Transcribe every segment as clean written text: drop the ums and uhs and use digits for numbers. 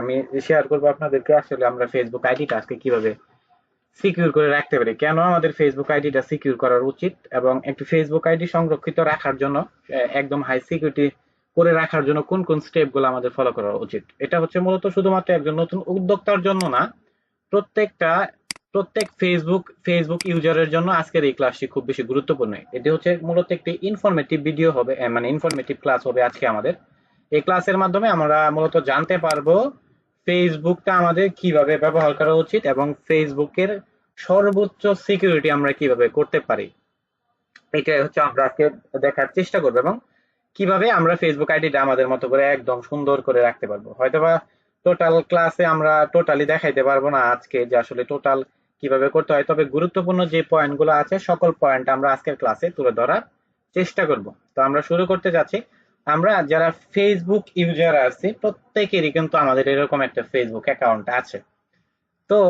আমি শেয়ার করবো আপনাদেরকে আসলে আমরা ফেসবুক আইডিটা আজকে কিভাবে সিকিউর করে রাখতে পারি, কেন আমাদের ফেসবুক আইডিটা সিকিউর করা উচিত, এবং একটি ফেসবুক আইডি সংরক্ষিত রাখার জন্য একদম হাই সিকিউরিটি করে রাখার জন্য কোন কোন স্টেপ গুলো আমাদের ফলো করা উচিত। এটা হচ্ছে মূলত শুধুমাত্র একজন নতুন উদ্যোক্তার জন্য না, প্রত্যেকটা প্রত্যেক ফেসবুক ইউজারের জন্য আজকের এই ক্লাসটি খুব বেশি গুরুত্বপূর্ণ। এটি হচ্ছে মূলত একটি ইনফরমেটিভ ভিডিও হবে, মানে ইনফরমেটিভ ক্লাস হবে আজকে আমাদের। এই ক্লাসের মাধ্যমে আমরা মূলত জানতে পারবো ফেসবুকটা আমাদের কিভাবে ব্যবহার করা উচিত এবং ফেসবুকের সর্বোচ্চ সিকিউরিটি আমরা কিভাবে করতে পারি। এটাই হচ্ছে আমরা আজকে দেখার চেষ্টা করবো, এবং কিভাবে আমরা ফেসবুক আইডিটা আমাদের মতো করে একদম সুন্দর করে রাখতে পারবো। হয়তোবা টোটাল ক্লাসে আমরা টোটালি দেখাইতে পারবো না আজকে যে আসলে টোটাল কিভাবে করতে হয়, তবে গুরুত্বপূর্ণ যে পয়েন্টগুলো আছে সকল পয়েন্ট আমরা আজকের ক্লাসে তুলে ধরার চেষ্টা করব। তো আমরা শুরু করতে যাচ্ছি। আমরা যারা ফেসবুক ইউজার আছি প্রত্যেকেরই কিন্তু আমাদের এরকম একটা ফেসবুক অ্যাকাউন্ট আছে। তো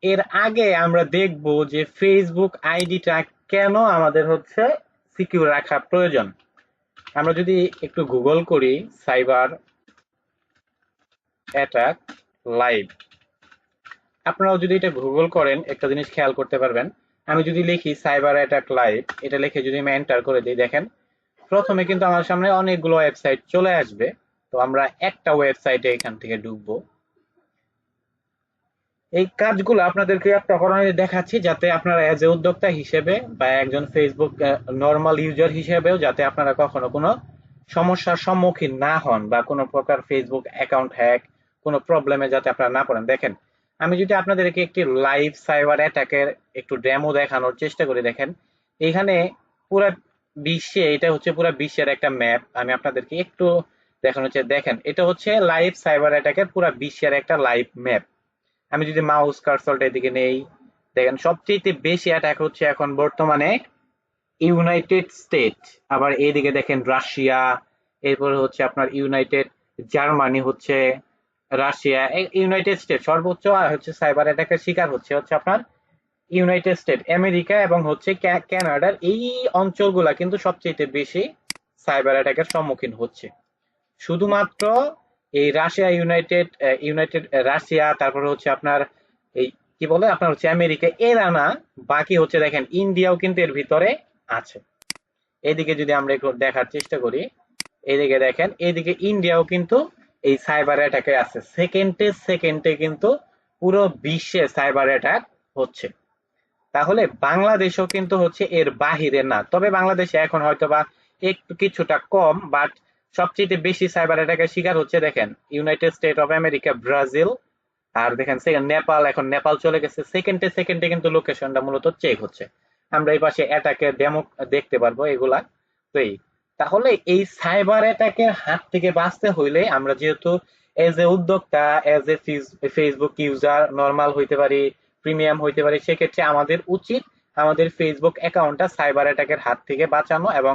এর আগে আমরা দেখব যে ফেসবুক আইডিটা কেন আমাদের হচ্ছে সিকিউর রাখা প্রয়োজন। আমরা যদি একটু গুগল করি সাইবার অ্যাটাক লাইভ, আপনারাও যদি এটা গুগল করেন একটা জিনিস খেয়াল করতে পারবেন। আমি যদি লিখি সাইবার অ্যাটাক লাইভ, এটা লিখে যদি আমি এন্টার করে দিই, দেখেন প্রথমে কিন্তু আমার সামনে অনেকগুলো ওয়েবসাইট চলে আসবে। তো আমরা একটা ওয়েবসাইটে এখান থেকে ঢুকবো। এই কাজগুলো আপনাদেরকে একটা কারণে দেখাচ্ছি যাতে আপনারা এজ এ উদ্যোক্তা হিসেবে বা একজন ফেসবুক নর্মাল ইউজার হিসেবেও যাতে আপনারা কখনো কোনো সমস্যার সম্মুখীন না হন, বা কোনো প্রকার ফেসবুক অ্যাকাউন্ট হ্যাক কোনো প্রবলেমে যাতে আপনারা না পড়েন। দেখেন আমি যদি আপনাদেরকে একটি লাইভ সাইবার অ্যাটাকের একটু ডেমো দেখানোর চেষ্টা করি, দেখেন এখানে পুরা বিশ্বে, এটা হচ্ছে পুরা বিশ্বের একটা ম্যাপ, আমি আপনাদেরকে একটু দেখানো হচ্ছে। দেখেন এটা হচ্ছে লাইভ সাইবার অ্যাটাকের পুরা বিশ্বের একটা লাইভ ম্যাপ। আমি যদি মাউস কার্সরটা এদিকে নেই, দেখেন সবচেয়ে বেশি অ্যাটাক হচ্ছে এখন বর্তমানে ইউনাইটেড স্টেট, আবার এইদিকে দেখেন রাশিয়া, এরপরে হচ্ছে আপনার ইউনাইটেড জার্মানি, হচ্ছে রাশিয়া, ইউনাইটেড স্টেট সর্বোচ্চ হচ্ছে সাইবার অ্যাটাকের শিকার হচ্ছে হচ্ছে আপনার ইউনাইটেড স্টেট, আমেরিকা এবং হচ্ছে কানাডার এই অঞ্চলগুলা কিন্তু সবচেয়ে বেশি সাইবার অ্যাটাকের সম্মুখীন হচ্ছে। শুধুমাত্র এই রাশিয়া, ইউনাইটেড রাশিয়া, তারপরে হচ্ছে আপনার এই কি বলে আপনার হচ্ছে আমেরিকা, এরা না, বাকি হচ্ছে দেখেন ইন্ডিয়াও কিন্তু এর ভিতরে আছে। এদিকে যদি আমরা একটু দেখার চেষ্টা করি, এদিকে দেখেন এদিকে ইন্ডিয়াও কিন্তু এই সাইবার অ্যাটাকে আছে। সেকেন্ডে সেকেন্ডে কিন্তু পুরো বিশ্বে সাইবার অ্যাটাক হচ্ছে। তাহলে বাংলাদেশও কিন্তু হচ্ছে এর বাহিরে না, তবে বাংলাদেশে এখন হয়তোবা একটু কিছুটা কম, বাট সবচেয়ে বেশি সাইবার অ্যাটাকের শিকার হচ্ছে দেখেন United State of America, Brazil, আর দেখেন নেপাল। এখন নেপাল চলে গেছে। সেকেন্ডে সেকেন্ডে কিন্তু লোকেশনটা মূলত চেক হচ্ছে। আমরা এই পাশে অ্যাটাকের ডেমো দেখতে পারবো এগুলা। তো তাহলে এই সাইবার অ্যাটাকের হাত থেকে বাঁচতে হইলে আমরা যেহেতু এজ এ উদ্যোক্তা, as a Facebook user normal হইতে পারি, প্রিমিয়াম হইতে পারি, সেক্ষেত্রে আমাদের উচিত আমাদের ফেসবুক অ্যাকাউন্টটা সাইবার অ্যাটাকের হাত থেকে বাঁচানো, এবং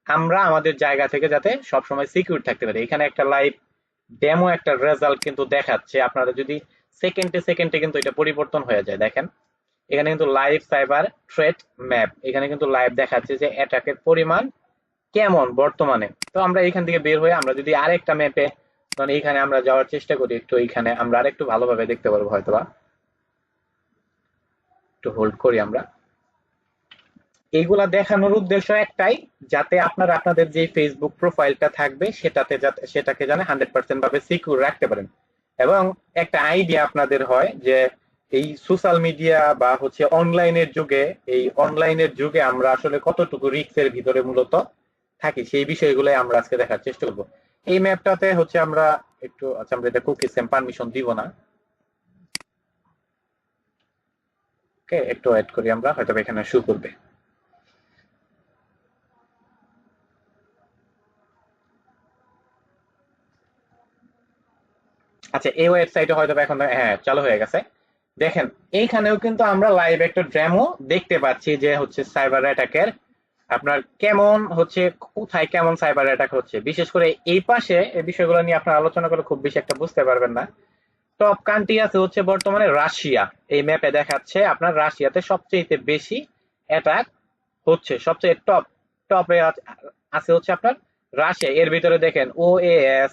আমরা আমাদের জায়গা থেকে যাতে সবসময় সিকিউর থাকতে পারি। এখানে একটা লাইভ ডেমো একটা রেজাল্ট কিন্তু দেখাচ্ছে। আপনারা যদি সেকেন্ডে সেকেন্ডে কিন্তু এটা পরিবর্তন হয়ে যায়। দেখেন এখানে কিন্তু লাইভ সাইবার থ্রেট ম্যাপ, এখানে কিন্তু লাইভ দেখাচ্ছে যে অ্যাটাকের পরিমাণ কেমন বর্তমানে। তো আমরা এখান থেকে বের হয়ে আমরা যদি আরেকটা ম্যাপে, মানে এইখানে আমরা যাওয়ার চেষ্টা করি, একটু এইখানে আমরা আরেকটু ভালোভাবে দেখতে পারবো হয়তোবা। একটু হোল্ড করি আমরা। এইগুলা দেখানোর উদ্দেশ্য একটাই, যাতে আপনারা আপনাদের যে ফেসবুক প্রোফাইলটা থাকবে সেটাতে যাতে সেটাকে জানে 100% ভাবে সিকিউর রাখতে পারেন, এবং একটা আইডিয়া আপনাদের হয় যে এই সোশ্যাল মিডিয়া বা হচ্ছে অনলাইনের যুগে, এই অনলাইনের যুগে আমরা আসলে কতটুকু রিস্কের ভিতরে মূলত থাকি, সেই বিষয়গুলো আমরা আজকে দেখার চেষ্টা করব। এই ম্যাপটাতে হচ্ছে আমরা একটু, আচ্ছা আমরা এটা কুকি সেম পারমিশন দিব না, ওকে একটু ওয়েট করি, আমরা হয়তো এখানে শু করবে। আচ্ছা এই ওয়েবসাইটে হয়তো এখন হ্যাঁ চালু হয়ে গেছে। দেখেন এইখানেও কিন্তু আমরা লাইভ একটা ডেমো দেখতে পাচ্ছি যে হচ্ছে সাইবার অ্যাটাকের আপনার কেমন হচ্ছে, কোথায় কেমন সাইবার অ্যাটাক হচ্ছে। বিশেষ করে এই পাশে এই বিষয়গুলো নিয়ে আপনার আলোচনা করে খুব বেশি একটা বুঝতে পারবেন না। টপ কান্ট্রি আছে হচ্ছে বর্তমানে রাশিয়া। এই ম্যাপে দেখাচ্ছে আপনার রাশিয়াতে সবচেয়ে বেশি অ্যাটাক হচ্ছে, সবচেয়ে টপে আছে হচ্ছে আপনার রাশিয়া। এর ভিতরে দেখেন ওএস,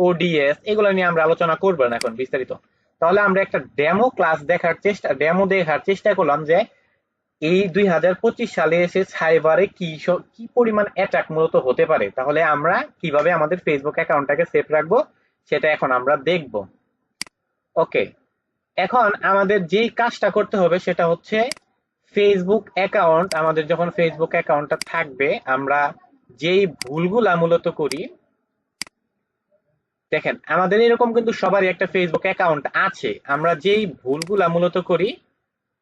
ওডিএস, এগুলো নিয়ে আমরা আলোচনা করবো না এখন বিস্তারিত। তাহলে আমরা একটা ডেমো দেখার চেষ্টা করলাম যে এই 2025 সালে এসে সাইবারে কি পরিমাণ অ্যাটাক মূলত হতে পারে, তাহলে আমরা কিভাবে আমাদের ফেসবুক অ্যাকাউন্টটাকে সেফ রাখবো সেটা এখন আমরা দেখব। ওকে, এখন আমাদের যেই কাজটা করতে হবে সেটা হচ্ছে ফেসবুক অ্যাকাউন্ট, আমাদের যখন ফেসবুক অ্যাকাউন্টটা থাকবে, আমরা যেই ভুলগুলা মূলত করি, দেখেন আমাদের এরকম কিন্তু সবারই একটা ফেসবুক অ্যাকাউন্ট আছে। আমরা যেই ভুলগুলা মূলত করি,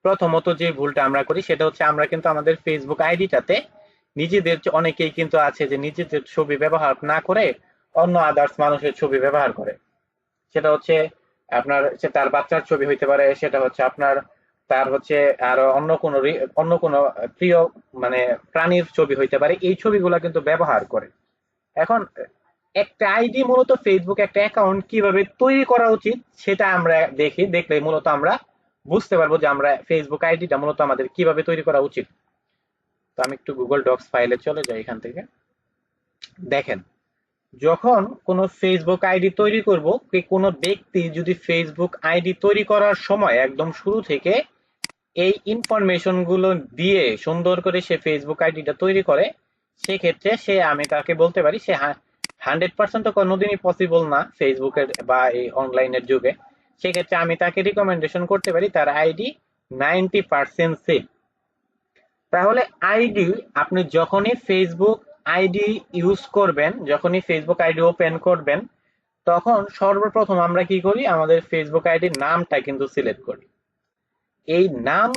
প্রথমত যে ভুলটা আমরা করি সেটা হচ্ছে আমরা কিন্তু আমাদের ফেসবুক আইডিটাতে নিজেদের অনেকেই কিন্তু আছে যে নিজেদের ছবি ব্যবহার না করে অন্য আদার্স মানুষের ছবি ব্যবহার করে। সেটা হচ্ছে আপনার তার বাচ্চার ছবি হইতে পারে, সেটা হচ্ছে আপনার তার হচ্ছে আরো অন্য কোনো প্রিয় মানে প্রাণীর ছবি হইতে পারে। এই ছবিগুলা কিন্তু ব্যবহার করে। এখন একটা আইডি মূলত ফেসবুক একটা অ্যাকাউন্ট কিভাবে তৈরি করা উচিত সেটা আমরা দেখলে মূলত আমরা বুঝতে পারবো যে আমরা ফেসবুক আইডিটা মূলত আমাদের কিভাবে তৈরি করা উচিত। তো আমি একটু গুগল ডক্স ফাইলে চলে যাই এখান থেকে। দেখেন, যখন কোনো ফেসবুক আইডি তৈরি করব, কোনো ব্যক্তি যদি ফেসবুক আইডি তৈরি করার সময় একদম শুরু থেকে এই ইনফরমেশন গুলো দিয়ে সুন্দর করে সে ফেসবুক আইডিটা তৈরি করে, সেক্ষেত্রে আমি তাকে বলতে পারি সে 100% তো কোনোদিনই পসিবল না ফেসবুকের বা এই অনলাইনের যুগে। সেক্ষেত্রে আমি তাকে রিকমেন্ডেশন করতে পারি তার আইডি 90% সেফ। তাহলে আইডি, আপনি যখনই ফেসবুক আইডি ইউজ করবেন, যখনই ফেসবুক আইডি ওপেন করবেন, তখন সর্বপ্রথম আমরা কি করি, আমাদের ফেসবুক আইডির নামটা কিন্তু সিলেক্ট করি। এই নাম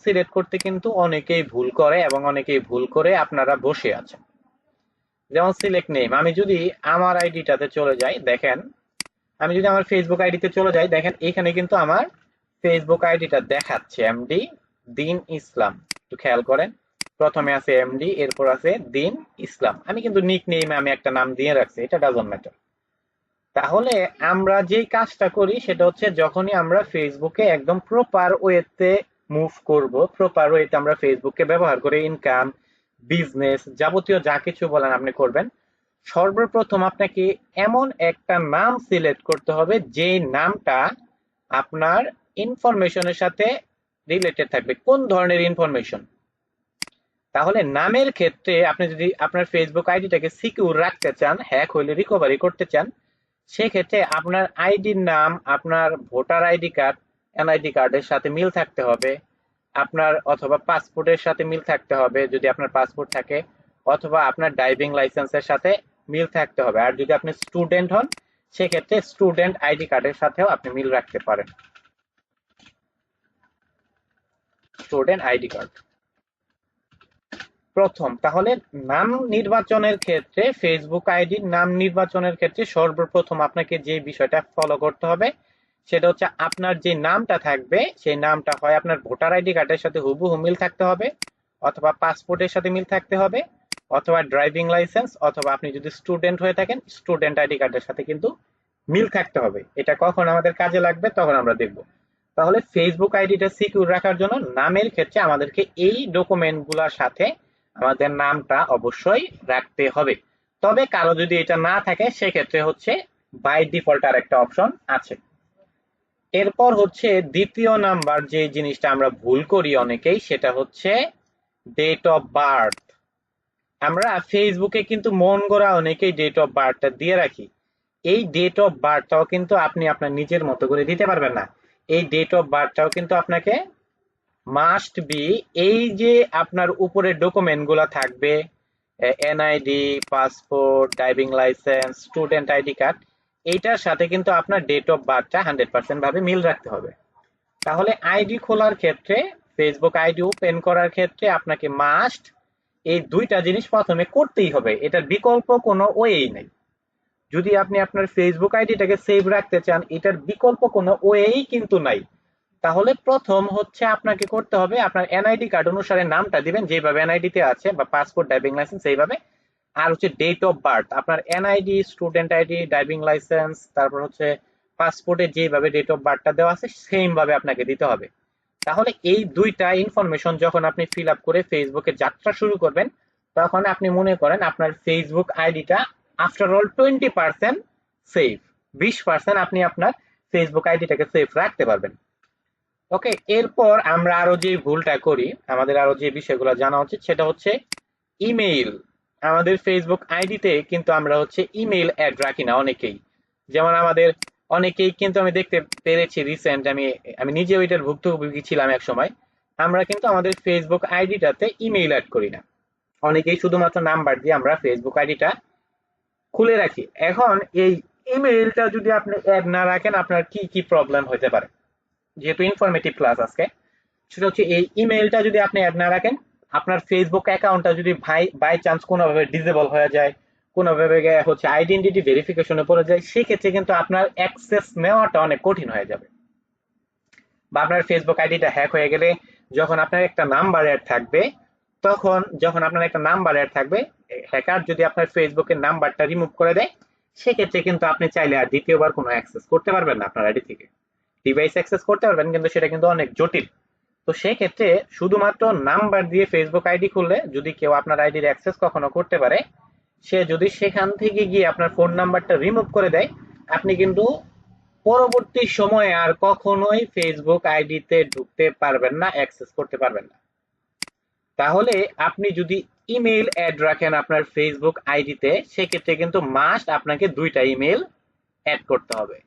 সিলেক্ট করতে কিন্তু অনেকেই ভুল করে এবং অনেকেই ভুল করে আপনারা বসে আছেন। যেমন সিলেক্ট নেম, আমি যদি আমার আইডিটাতে চলে যাই, দেখেন আমি যদি আমার ফেসবুক আইডিতে চলে যাই, দেখেন এখানে কিন্তু আমার ফেসবুক আইডিটা দেখাচ্ছে এমডি দিন ইসলাম। একটু খেয়াল করেন, প্রথমে আছে এমডি, এরপর আছে দিন ইসলাম। আমি কিন্তু নিক নেমে আমি একটা নাম দিয়ে রাখছি, এটা ডাজন্ট ম্যাটার। তাহলে আমরা যে কাজটা করি সেটা হচ্ছে যখনই আমরা ফেসবুকে একদম প্রপার ওয়েতে মুভ করব, প্রপার ওয়েতে আমরা ফেসবুককে ব্যবহার করে ইনকাম, বিজনেস, যাবতীয় যা কিছু বলেন আপনি করবেন, সর্বপ্রথম আপনাকে এমন একটা নাম সিলেক্ট করতে হবে যে নামটা আপনার ইনফরমেশনের সাথে রিলেটেড থাকবে। কোন ধরনের ইনফরমেশন? তাহলে নামের ক্ষেত্রে আপনি যদি আপনার ফেসবুক আইডিটাকে সিকিউর রাখতে চান, হ্যাক হইলে রিকভারি করতে চান, সেক্ষেত্রে আপনার আইডির নাম আপনার ভোটার আইডি কার্ড, এনআইডি কার্ডের সাথে মিল থাকতে হবে, আপনার অথবা পাসপোর্টের সাথে মিল থাকতে হবে যদি আপনার পাসপোর্ট থাকে, অথবা আপনার ড্রাইভিং লাইসেন্সের সাথে মিল থাকতে হবে। আর যদি আপনি স্টুডেন্ট হন, সেক্ষেত্রে স্টুডেন্ট আইডি কার্ডের সাথেও আপনি মিল রাখতে পারেন। স্টুডেন্ট আইডি কার্ড প্রথম। তাহলে নাম নির্বাচনের ক্ষেত্রে, ফেসবুক আইডির নাম নির্বাচনের ক্ষেত্রে সর্বপ্রথম আপনাকে যে বিষয়টা ফলো করতে হবে সেটা হচ্ছে আপনার যে নামটা থাকবে সেই নামটা হয় আপনার ভোটার আইডি কার্ডের সাথে হুবহু মিল থাকতে হবে, অথবা পাসপোর্টের সাথে মিল থাকতে হবে, অথবা ড্রাইভিং লাইসেন্স, অথবা আপনি যদি স্টুডেন্ট হয়ে থাকেন স্টুডেন্ট আইডি কার্ডের সাথে কিন্তু মিল থাকতে হবে। এটা কখন আমাদের কাজে লাগবে তখন আমরা দেখব। তাহলে ফেসবুক আইডিটা সিকিউর রাখার জন্য নামের ক্ষেত্রে আমাদেরকে এই ডকুমেন্টগুলোর সাথে আমাদের নামটা অবশ্যই রাখতে হবে। তবে কারো যদি এটা না থাকে সেক্ষেত্রে হচ্ছে বাই ডিফল্ট আর একটা অপশন আছে। এরপর হচ্ছে দ্বিতীয় নাম্বার যে জিনিসটা আমরা ভুল করি অনেকেই, সেটা হচ্ছে ডেট অফ বার্থ। আমরা ফেসবুকে কিন্তু মন গড়া অনেকেই ডেট অফ বার্থটা দিয়ে রাখি। এই ডেট অফ বার্থটাও কিন্তু আপনি আপনার নিজের মতো করে দিতে পারবেন না। এই ডেট অফ বার্থটাও কিন্তু আপনাকে মাস্ট বি, এই যে আপনার উপরে ডকুমেন্ট গুলা থাকবে, NID, passport, driving licence, student ID card, এইটার সাথে কিন্তু আপনার ডেট অফ বার্থটা 100% ভাবে মিল রাখতে হবে। তাহলে আইডি খোলার ক্ষেত্রে, ফেসবুক আইডি ওপেন করার ক্ষেত্রে আপনাকে মাস্ট এই দুইটা জিনিস প্রথমে করতেই হবে, এটার বিকল্প কোনো ওয়েই নেই। যদি আপনি আপনার ফেসবুক আইডিটাকে সেভ রাখতে চান, এটার বিকল্প কোনো ওয়েই কিন্তু নাই। তাহলে প্রথম হচ্ছে আপনাকে করতে হবে আপনার এনআইডি কার্ড অনুসারে নামটা দিবেন যেভাবে এনআইডি তে আছে, বা পাসপোর্ট, ড্রাইভিং লাইসেন্স এইভাবে। আর হচ্ছে ডেট অফ বার্থ, আপনার NID, student ID, driving licence, তারপর হচ্ছে পাসপোর্টে যেভাবে ডেট অফ বার্থটা দেওয়া আছে সেম ভাবে আপনাকে দিতে হবে। তাহলে এই দুইটা ইনফরমেশন যখন আপনি ফিল আপ করে ফেসবুকে যাত্রা শুরু করবেন, তখন আপনি মনে করেন আপনার ফেসবুক আইডিটা আফটার অল 20% সেফ, 20% আপনি আপনার ফেসবুক আইডিটাকে সেফ রাখতে পারবেন। ওকে, এরপর আমরা আরো যে ভুলটা করি, আমাদের আরো যে বিষয়গুলো জানা উচিত সেটা হচ্ছে ইমেইল। আমাদের ফেসবুক আইডিতে কিন্তু আমরা হচ্ছে ইমেইল অ্যাড রাখি না অনেকেই। যেমন আমাদের অনেকেই কিন্তু আমি দেখতে পেরেছি রিসেন্ট, আমি আমি নিজে ওইটার ভুক্তভোগী ছিলাম এক সময়। আমরা কিন্তু আমাদের ফেসবুক আইডিটাতে ইমেইল অ্যাড করি না, অনেকেই শুধুমাত্র নাম্বার দিয়ে আমরা ফেসবুক আইডিটা খুলে রাখি। এখন এই ইমেইলটা যদি আপনি অ্যাড না রাখেন আপনার কি কি প্রবলেম হতে পারে, যেহেতু ইনফরমেটিভ ক্লাস আজকে, সেটা হচ্ছে এই ইমেইলটা যদি আপনি অ্যাড না রাখেন, আপনার ফেসবুক অ্যাকাউন্টটা যদি বাই চান্স কোনোভাবে ডিসেবল হয়ে যায়, কোনোভাবে হচ্ছে আইডেন্টিটি ভেরিফিকেশনে পড়ে যায়, সেক্ষেত্রে কিন্তু আপনার অ্যাক্সেস নেওয়াটা অনেক কঠিন হয়ে যাবে। বা আপনার ফেসবুক আইডিটা হ্যাক হয়ে গেলে যখন আপনার একটা নাম্বার অ্যাড থাকবে, তখন যখন আপনার একটা নাম্বার অ্যাড থাকবে, হ্যাকার যদি আপনার ফেসবুকের নাম্বারটা রিমুভ করে দেয়, সেক্ষেত্রে কিন্তু আপনি চাইলে আর দ্বিতীয়বার কোনো অ্যাক্সেস করতে পারবেন না আপনার আইডি থেকে। ডিভাইস অ্যাক্সেস করতে পারবেন কিন্তু সেটা কিন্তু অনেক জটিল। তো সেক্ষেত্রে শুধুমাত্র নাম্বার দিয়ে ফেসবুক আইডি খুললে যদি কেউ আপনার আইডির অ্যাক্সেস কখনো করতে পারে, সে যদি সেখান থেকে গিয়ে আপনার ফোন নাম্বারটা রিমুভ করে দেয়, আপনি কিন্তু পরবর্তী সময়ে আর কখনোই ফেসবুক আইডিতে ঢুকতে পারবেন না, অ্যাক্সেস করতে পারবেন না। তাহলে আপনি যদি ইমেইল অ্যাড রাখেন আপনার ফেসবুক আইডিতে, সেক্ষেত্রে কিন্তু মাস্ট আপনাকে দুইটা ইমেইল অ্যাড করতে হবে।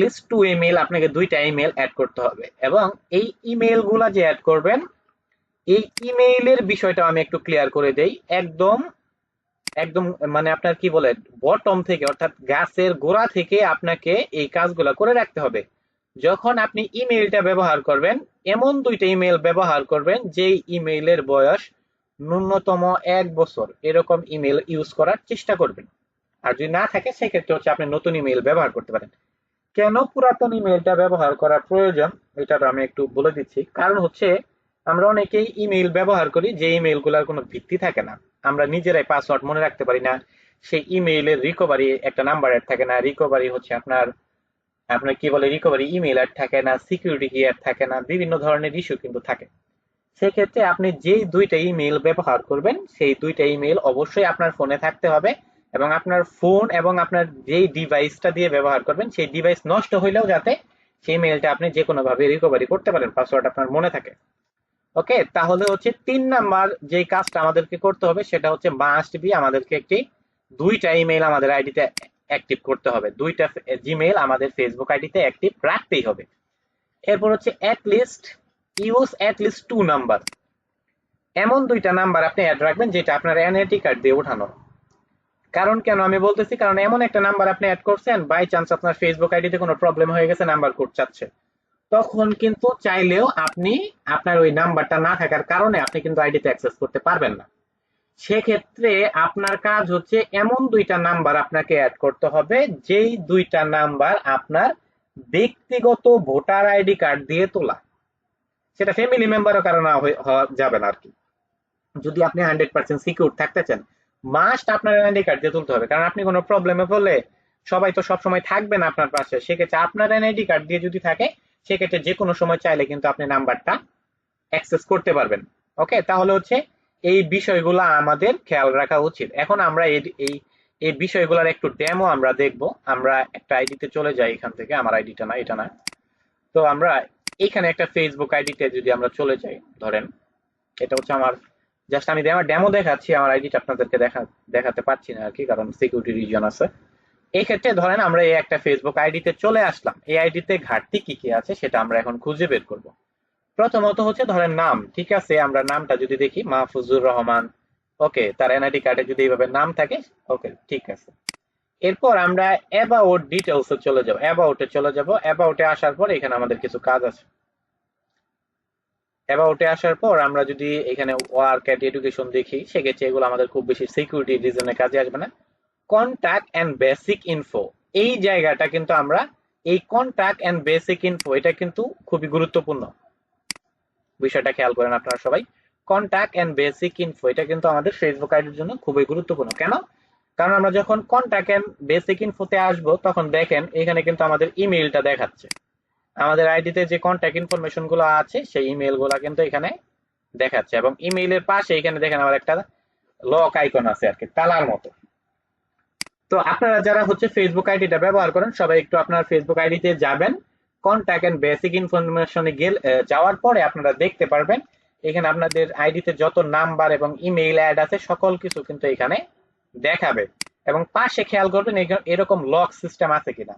লিস্ট 2 ইমেইল, আপনাকে দুইটা ইমেইল অ্যাড করতে হবে। এবং এই ইমেইল গুলা যে অ্যাড করবেন, এই ইমেইলের বিষয়টা আমি একটু ক্লিয়ার করে দেই। একদম একদম মানে আপনার কি বলে বটম থেকে, অর্থাৎ গাছের গোড়া থেকে আপনাকে এই কাজগুলো করে রাখতে হবে। যখন আপনি ইমেইলটা ব্যবহার করবেন, এমন দুইটা ইমেইল ব্যবহার করবেন যেই ইমেইলের বয়স ন্যূনতম 1 বছর, এরকম ইমেইল ইউজ করার চেষ্টা করবেন। আর যদি না থাকে সেক্ষেত্রে হচ্ছে আপনি নতুন ইমেইল ব্যবহার করতে পারেন। কেন পুরাতন ইমেইলটা ব্যবহার করা প্রয়োজন এটা আমি একটু বলে দিচ্ছি। কারণ হচ্ছে আমরা অনেকেই ইমেইল ব্যবহার করি যে ইমেইল গুলার কোনো ভিত্তি থাকে না, আমরা নিজেরাই পাসওয়ার্ড মনে রাখতে পারি না, সেই ইমেইলের রিকভারি একটা নাম্বার অ্যাড থাকে না, রিকভারি হচ্ছে আপনার আপনার কি বলে রিকভারি ইমেইল অ্যাড থাকে না, সিকিউরিটি কি অ্যাড থাকে না, বিভিন্ন ধরনের ইস্যু কিন্তু থাকে। সেক্ষেত্রে আপনি যেই দুইটা ইমেইল ব্যবহার করবেন সেই দুইটা ইমেইল অবশ্যই আপনার ফোনে থাকতে হবে, এবং আপনার ফোন এবং আপনার যেই ডিভাইসটা দিয়ে ব্যবহার করবেন সেই ডিভাইস নষ্ট হইলেও যাতে সেই মেইলটা আপনি যে কোনো ভাবে রিকভারি করতে পারেন, পাসওয়ার্ড আপনার মনে থাকে। ওকে, তাহলে হচ্ছে 3 নাম্বার যে কাজটা আমাদেরকে করতে হবে সেটা হচ্ছে মাস্ট বি আমাদেরকে একটি দুইটা ইমেইল আমাদের আইডিতে অ্যাক্টিভ করতে হবে, দুইটা জিমেইল আমাদের ফেসবুক আইডিতে অ্যাক্টিভ রাখতেই হবে। এরপর হচ্ছে ইউজ লিস্ট 2 নাম্বার, এমন দুইটা নাম্বার আপনি অ্যাড রাখবেন যেটা আপনার এনআইডি কার্ড দিয়ে উঠানো। কারণ কেন আমি বলতেছি, কারণ এমন একটা নাম্বার আপনি অ্যাড করছেন, বাই চান্স আপনার ফেসবুক আইডিতে কোনো প্রবলেম হয়ে গেছে, নাম্বার কোড চাচ্ছে, তখন কিন্তু চাইলেও আপনি আপনার ওই নাম্বারটা না থাকার কারণে আপনি কিন্তু আইডিতে অ্যাক্সেস করতে পারবেন না। সেক্ষেত্রে আপনার কাজ হচ্ছে এমন দুইটা নাম্বার আপনাকে অ্যাড করতে হবে যেই দুইটা নাম্বার আপনার ব্যক্তিগত ভোটার আইডি কার্ড দিয়ে তোলা, সেটা ফ্যামিলি মেম্বারও কারণ হওয়া যাবে না আর কি। যদি আপনি 100% সিকিউর থাকতে চান, মাস্ট আপনার এনআইডি কার্ড দিয়ে তুলতে হবে, কারণ আপনি কোনো প্রবলেমে পড়লে সবাই তো সবসময় থাকবে না আপনার পাশে। সেক্ষেত্রে আপনার এনআইডি কার্ড দিয়ে যদি থাকে, সেক্ষেত্রে যে কোনো সময় চাইলে কিন্তু আপনি নাম্বারটা অ্যাক্সেস করতে পারবেন। ওকে, তাহলে হচ্ছে এই বিষয়গুলো আমাদের খেয়াল রাখা উচিত। এখন আমরা এই এই বিষয়গুলোর একটু ডেমো আমরা দেখব। আমরা একটা আইডিতে চলে যাই, এখান থেকে আমার আইডিটা না, এটা না, তো আমরা এখানে একটা ফেসবুক আইডিতে যদি আমরা চলে যাই, ধরেন এটা হচ্ছে আমার, জাস্ট আমি আমার ডেমো দেখাচ্ছি, আমার আইডিটা আপনাদেরকে দেখাতে পারছি না আর কি, কারণ সিকিউরিটি রিজন আছে। এই ক্ষেত্রে ধরেন আমরা এই একটা ফেসবুক আইডিতে চলে আসলাম, এই আইডিতে ঘাটতি কি কি আছে সেটা আমরা এখন খুঁজে বের করব। প্রথমত হচ্ছে ধরেন নাম, ঠিক আছে, আমরা নামটা যদি দেখি মাহফুজুর রহমান, ওকে, তার এনআইডি কার্ডে যদি এইভাবে নাম থাকে, ওকে ঠিক আছে। এরপর আমরা অ্যাবাউট ডিটেলসে চলে যাব, অ্যাবাউটে আসার পর এখানে আমাদের কিছু কাজ আছে। অ্যাবাউটে আসার পর আমরা যদি এখানে ওয়ার্ক এট এডুকেশন দেখি, সেক্ষেত্রে এগুলো আমাদের খুব বেশি সিকিউরিটি রিজনে কাজে আসবে না। কন্টাক্ট এন্ড বেসিক ইনফো, এই জায়গাটা কিন্তু আমরা, এই কন্টাক্ট এন্ড বেসিক ইনফো এটা কিন্তু খুবই গুরুত্বপূর্ণ, বিষয়টা খেয়াল করেন আপনারা সবাই। কন্টাক্ট এন্ড বেসিক ইনফো এটা কিন্তু আমাদের ফেসবুক আইডির জন্য খুবই গুরুত্বপূর্ণ। কেন? কারণ আমরা যখন কন্টাক্ট এন্ড বেসিক ইনফোতে আসবো, তখন দেখেন এখানে কিন্তু আমাদের ইমেইলটা দেখাচ্ছে, আমাদের আইডিতে যে কন্ট্যাক্ট ইনফরমেশন গুলো আছে সেই ইমেইল গুলো কিন্তু এখানে দেখাচ্ছে, এবং ইমেইলের পাশে এখানে দেখেন আমার একটা লক আইকন আছে আর কি, তালার মতো। তো আপনারা যারা হচ্ছে ফেসবুক আইডিটা ব্যবহার করেন সবাই একটু আপনার ফেসবুক আইডিতে যাবেন, কন্ট্যাক্ট এন্ড বেসিক ইনফরমেশনে যাওয়ার পরে আপনারা দেখতে পারবেন এখানে আপনাদের আইডিতে যত নাম্বার এবং ইমেইল অ্যাড আছে সকল কিছু কিন্তু এখানে দেখাবে। এবং পাশে খেয়াল করবেন এরকম লক সিস্টেম আছে কিনা।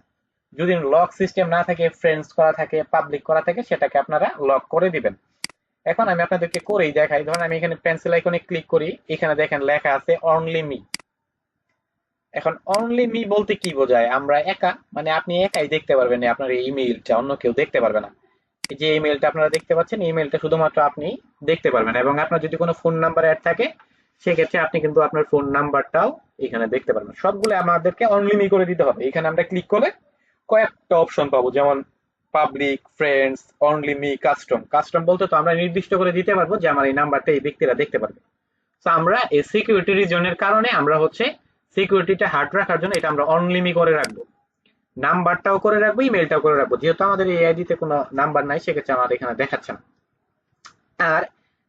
যদি লক সিস্টেম না থাকে, ফ্রেন্ডস করা থাকে, পাবলিক করা থাকে, সেটাকে আপনারা লক করে দিবেন। এখন আমি আপনাদেরকে করেই দেখাই। ধরুন আমি এখানে পেন্সিল আইকনে ক্লিক করি, এখানে দেখেন লেখা আছে অনলি মি। এখন অনলি মি বলতে কি বোঝায়? আমরা একা, মানে আপনি একাই দেখতে পারবেন আপনার এই ইমেইলটা, অন্য কেউ দেখতে পারবে না। এই যে ইমেইলটা আপনারা দেখতে পাচ্ছেন, ইমেইলটা শুধুমাত্র আপনি দেখতে পারবেন। এবং আপনার যদি কোনো ফোন নাম্বার অ্যাড থাকে সেক্ষেত্রে আপনি কিন্তু আপনার ফোন নাম্বারটাও এখানে দেখতে পারবেন। সবগুলো আমাদেরকে অনলি মি করে দিতে হবে। এখানে আমরা ক্লিক করলে কয়েকটা অপশন পাবো, যেমন public, friends, only me, custom. Custom বলতে তো আমরা নির্দিষ্ট করে দিতে পারবো যে আমার এই নাম্বারটা এই ব্যক্তিরা দেখতে পারবে। তো আমরা এই সিকিউরিটি রিজনের কারণে আমরা হচ্ছে সিকিউরিটিটা হার্ড রাখার জন্য এটা আমরা অনলি মি করে রাখবো। নাম্বারটাও করে রাখবো, ইমেলটাও করে রাখবো। যেহেতু আমাদের এই আইডিতে কোনো নাম্বার নাই সেক্ষেত্রে আমাদের এখানে দেখাচ্ছে না। আর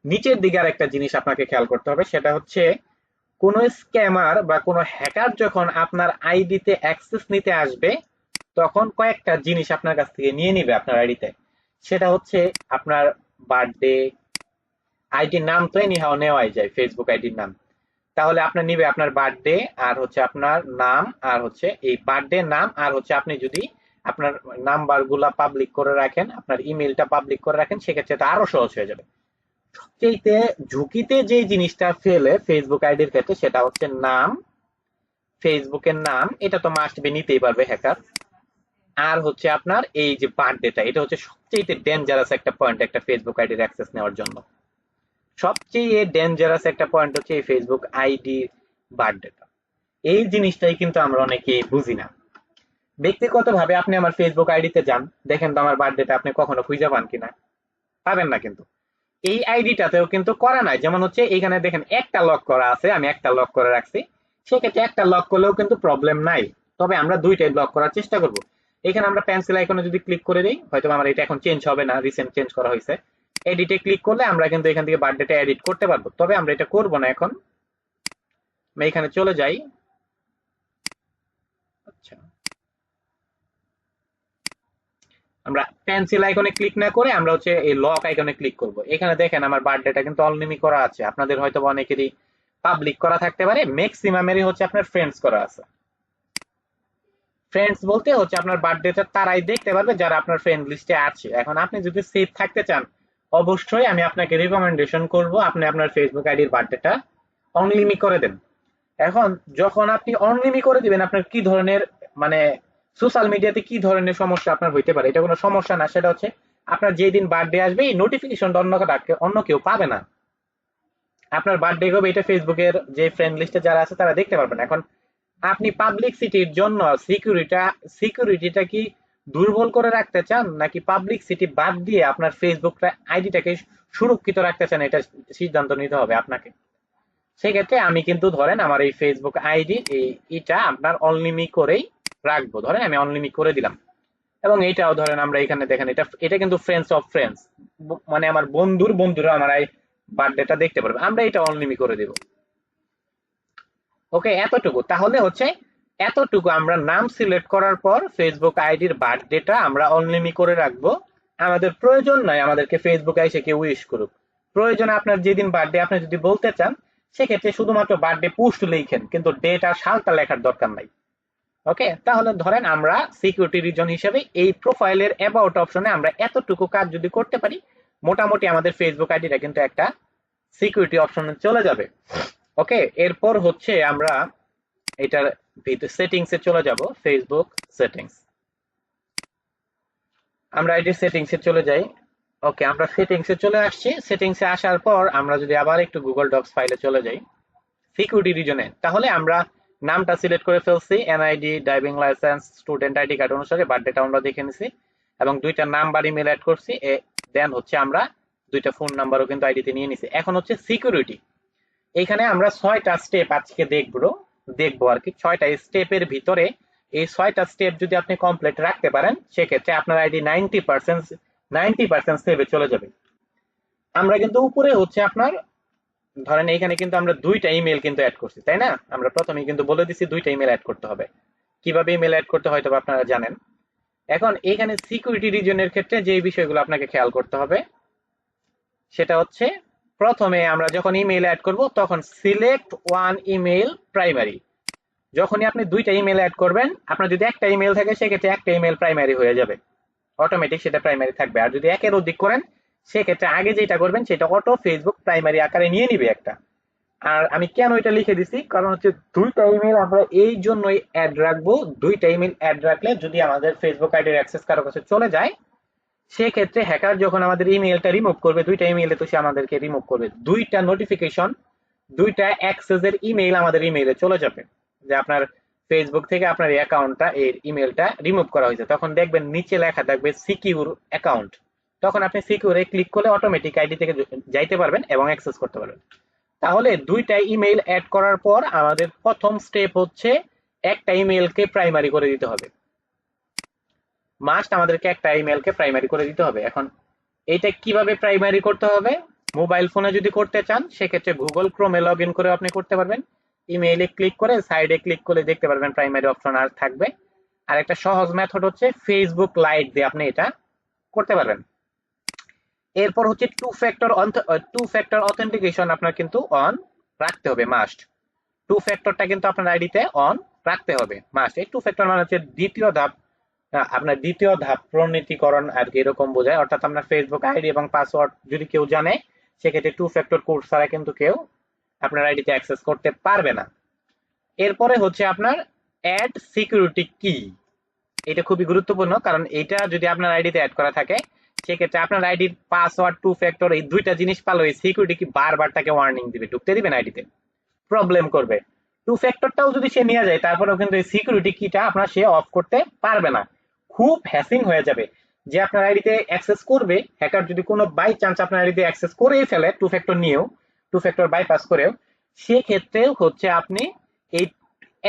নিচের দিকে আর একটা জিনিস আপনাকে খেয়াল করতে হবে, সেটা হচ্ছে কোন স্ক্যামার বা কোন হ্যাকার যখন আপনার আইডিতে অ্যাক্সেস নিতে আসবে তখন কয়েকটা জিনিস আপনার কাছ থেকে নিয়ে নিবে আপনার আইডিতে। সেটা হচ্ছে আপনার বার্থডে, আইডির নাম তো এনিহাও নেওয়াই যায়, ফেসবুক আইডির নাম। তাহলে আপনার নিবে আপনার বার্থডে, আর হচ্ছে আপনার নাম, আর হচ্ছে এই বার্থডে নাম, আর হচ্ছে আপনি যদি আপনার নাম্বার গুলা পাবলিক করে রাখেন, আপনার ইমেলটা পাবলিক করে রাখেন, সেক্ষেত্রে এটা আরো সহজ হয়ে যাবে। সবচেয়ে ঝুঁকিতে যে জিনিসটা ফেলে ফেসবুক আইডির ক্ষেত্রে সেটা হচ্ছে নাম, ফেসবুকের নাম, এটা তো মাস্ট বি নিতেই পারবে হ্যাকার। আর হচ্ছে আপনার এই যে বার্থডেটা, এটা হচ্ছে সবচেয়ে ডেঞ্জারাস একটা পয়েন্ট একটা ফেসবুক আইডির অ্যাক্সেস নেওয়ার জন্য। সবচেয়ে ডেঞ্জারাস একটা পয়েন্ট হচ্ছে এই ফেসবুক আইডি বার্থডেটা। এই জিনিসটাই কিন্তু আমরা অনেকে বুঝি না। ব্যক্তিগতভাবে আপনি আমার ফেসবুক আইডিতে যান, দেখেন তো আমার বার্থডেটা আপনি কখনো খুঁজে পান কিনা। পাবেন না কিন্তু। এই আইডিটাতেও কিন্তু করা নাই। যেমন হচ্ছে এইখানে দেখেন একটা লক করা আছে, আমি একটা লক করে রাখছি। সেক্ষেত্রে একটা লক করলেও কিন্তু প্রবলেম নাই, তবে আমরা দুইটাই লক করার চেষ্টা করব। এখানে আমরা পেন্সিল আইকনে যদি ক্লিক করে দিই, হয়তো আমার এটা এখন চেঞ্জ হবে না, রিসেন্ট চেঞ্জ করা হয়েছে। এডিটে ক্লিক করলে আমরা কিন্তু এখান থেকে বার্থডেটা এডিট করতে পারবো, তবে আমরা এটা করব না এখন। আমি এখানে চলে যাই। আচ্ছা, আমরা পেন্সিল আইকনে ক্লিক না করে আমরা হচ্ছে এই লক আইকনে ক্লিক করব। এখানে দেখেন আমার বার্থডেটা কিন্তু অলরেডি করা আছে। আপনাদের হয়তো অনেকেরই পাবলিক করা থাকতে পারে, ম্যাক্সিমামেরই হচ্ছে আপনার ফ্রেন্ডস করা আছে। ফ্রেন্ডস বলতে হচ্ছে আপনার বার্থডেটা তারাই দেখতে পারবে যারা আপনার ফ্রেন্ড লিস্টে আছে। এখন আপনি যদি সেফ থাকতে চান, অবশ্যই আমি আপনাকে রিকমেন্ডেশন করব আপনি আপনার ফেসবুক আইডির বার্থডেটা অনলিমি করে দেন। এখন যখন আপনি অনলিমি করে দিবেন, আপনার কি ধরনের মানে সোশ্যাল মিডিয়াতে কি ধরনের সমস্যা আপনার হইতে পারে? এটা কোনো সমস্যা না, সেটা হচ্ছে আপনার যেদিন বার্থডে আসবে এই নোটিফিকেশনটা অন্য কেউ পাবে না। আপনার বার্থডে হবে এটা ফেসবুকের যে ফ্রেন্ড লিস্টে যারা আছে তারা দেখতে পারবেন। এখন আপনি পাবলিসিটির জন্য সিকিউরিটিটা কি দুর্বল করে রাখতে চান, নাকি পাবলিসিটি বাদ দিয়ে আপনার ফেসবুক আইডিটাকে সুরক্ষিত রাখতে চান, এটা সিদ্ধান্ত নিতে হবে আপনাকে। সেক্ষেত্রে আমি কিন্তু ধরেন আমার এই ফেসবুক আইডি এটা আপনার অনলিমি করেই রাখবো। ধরেন আমি অনলিমি করে দিলাম। এবং এইটাও ধরেন আমরা এখানে দেখেন এটা এটা কিন্তু ফ্রেন্ডস অফ ফ্রেন্ডস, মানে আমার বন্ধুরা আমার এই বার্থডেটা দেখতে পারবে। আমরা এটা অনলিমি করে দেব। ওকে, এতটুকু। তাহলে হচ্ছে এতটুকু আমরা নাম সিলেক্ট করার পর ফেসবুক আইডির বার্থডেটা আমরা অনলিমি করে রাখবো। আমাদের প্রয়োজন নয় আমাদেরকে ফেসবুকে এসে কেউ উইশ করুক। প্রয়োজনে আপনার যেদিন বার্থডে আপনি যদি বলতে চান, সেক্ষেত্রে শুধুমাত্র বার্থডে পোস্ট লিখেন, কিন্তু ডেট আর সালটা লেখার দরকার নাই। ওকে, তাহলে ধরেন আমরা সিকিউরিটি রিজন হিসেবে এই প্রোফাইলের অ্যাবাউট অপশনে আমরা এতটুকু কাজ যদি করতে পারি, মোটামুটি আমাদের ফেসবুক আইডিটা কিন্তু একটা সিকিউরিটি অপশনে চলে যাবে। ওকে, এরপর হচ্ছে আমরা এটার সেটিংস এ চলে যাব। ফেসবুক সেটিংস, আমরা আইডি সেটিংস এ চলে যাই। ওকে, আমরা সেটিংস এ চলে আসছি। সেটিংস এ আসার পর আমরা যদি আবার একটু গুগল ডক্স ফাইলে চলে যাই সিকিউরিটি রিজনে, তাহলে আমরা নামটা সিলেক্ট করে ফেলছি, NID, driving licence, student ID card অনুসারে বার্থডেটা আমরা দেখে নিছি এবং দুইটা নাম্বার ইমেল অ্যাড করছি। দেন হচ্ছে আমরা দুইটা ফোন নাম্বারও কিন্তু আইডিতে নিয়ে নিছি। এখন হচ্ছে সিকিউরিটি। এখানে আমরা 6টা স্টেপ আজকে দেখবো আর কি। 6টা স্টেপের ভিতরে এই 6টা স্টেপ যদি আপনি কমপ্লিট রাখতে পারেন, সেক্ষেত্রে আপনার আইডি 90% সেভে চলে যাবে। আমরা কিন্তু উপরে হচ্ছে আপনার ধরেন এইখানে কিন্তু আমরা দুইটা ইমেল কিন্তু অ্যাড করছি, তাই না? আমরা প্রথমেই কিন্তু বলে দিছি দুইটা ইমেল অ্যাড করতে হবে। কিভাবে ইমেল অ্যাড করতে হয়তো বা আপনারা জানেন। এখন এইখানে সিকিউরিটি রিজনের ক্ষেত্রে যে বিষয়গুলো আপনাকে খেয়াল করতে হবে সেটা হচ্ছে, প্রথমে আমরা যখন ইমেল অ্যাড করব তখন সিলেক্ট ওয়ান ইমেল প্রাইমারি। যখনই আপনি দুইটা ইমেল অ্যাড করবেন, আপনার যদি একটা ইমেল থাকে সেক্ষেত্রে একটা ইমেল প্রাইমারি হয়ে যাবে, অটোমেটিক সেটা প্রাইমারি থাকবে। আর যদি একের অধিক করেন সেক্ষেত্রে আগে যেটা করবেন সেটা অটো ফেসবুক প্রাইমারি আকারে নিয়ে নিবে একটা। আর আমি কেন এটা লিখে দিছি, কারণ হচ্ছে দুইটা ইমেল আমরা এই জন্যই অ্যাড রাখবো। দুইটা ইমেল অ্যাড রাখলে যদি আমাদের ফেসবুক আইডির অ্যাক্সেস কারো কাছে চলে যায়, সেক্ষেত্রে হ্যাকার যখন আমাদের ইমেলটা রিমুভ করবে, দুইটা ইমেইলে তো সে আমাদেরকে রিমুভ করবে, দুইটা নোটিফিকেশন, দুইটা অ্যাক্সেসের ইমেইল আমাদের ইমেইলে চলে যাবে যে আপনার ফেসবুক থেকে আপনার এই অ্যাকাউন্টটা, এর ইমেলটা রিমুভ করা হয়েছে। তখন দেখবেন নিচে লেখা থাকবে সিকিউর অ্যাকাউন্ট। তখন আপনি সিকিউরে ক্লিক করলে অটোমেটিক আইডি থেকে যাইতে পারবেন এবং অ্যাক্সেস করতে পারবেন। তাহলে দুইটা ইমেইল অ্যাড করার পর আমাদের প্রথম স্টেপ হচ্ছে একটা ইমেইলকে প্রাইমারি করে দিতে হবে। মাস্ট আমাদেরকে একটা ইমেলকে প্রাইমারি করে দিতে হবে। এখন এইটা কিভাবে প্রাইমারি করতে হবে? মোবাইল ফোনে যদি করতে চান সেক্ষেত্রে গুগল ক্রোমে লগ ইন করে আপনি করতে পারবেন। ইমেইলে ক্লিক করে সাইডে ক্লিক করে দেখতে পারবেন প্রাইমারি অপশন আর থাকবে। আর একটা সহজ মেথড হচ্ছে ফেসবুক লাইট দিয়ে আপনি এটা করতে পারবেন। এরপর হচ্ছে টু ফ্যাক্টর অথেন্টিকেশন আপনার কিন্তু অন রাখতে হবে, মাস্ট। টু ফ্যাক্টরটা কিন্তু আপনার আইডিতে অন রাখতে হবে, মাস্ট। এই টু ফ্যাক্টর মানে হচ্ছে দ্বিতীয় ধাপ, আপনার দ্বিতীয় ধাপ প্রণীতিকরণ আর কি, এরকম বোঝায়। অর্থাৎ আপনার ফেসবুক আইডি এবং পাসওয়ার্ড যদি কেউ জানে, সেক্ষেত্রে টু ফ্যাক্টর কোড ছাড়া কিন্তু কেউ আপনার আইডিতে অ্যাক্সেস করতে পারবে না। এরপরে হচ্ছে আপনার অ্যাড সিকিউরিটি কি। এটা খুবই গুরুত্বপূর্ণ, কারণ এটা যদি আপনার আইডিতে অ্যাড করা থাকে সেক্ষেত্রে আপনার আইডির পাসওয়ার্ড, টু ফ্যাক্টর, এই দুইটা জিনিস পালো, এই সিকিউরিটি কি বারবার তাকে ওয়ার্নিং দিবে, ঢুকতে দিবে না আইডিতে, প্রবলেম করবে। টু ফ্যাক্টরটাও যদি সে নিয়ে যায় তারপরেও কিন্তু এই সিকিউরিটি কিটা আপনার সে অফ করতে পারবে না, খুব হ্যাসিং হয়ে যাবে। যে আপনার আইডিতে অ্যাক্সেস করবে, হ্যাকার যদি কোনো বাই চান্স আপনার আইডিতে অ্যাক্সেস করেই ফেলে টু ফ্যাক্টর নিয়েও, টু ফ্যাক্টর বাইপাস করেও, সেক্ষেত্রে হচ্ছে আপনি এই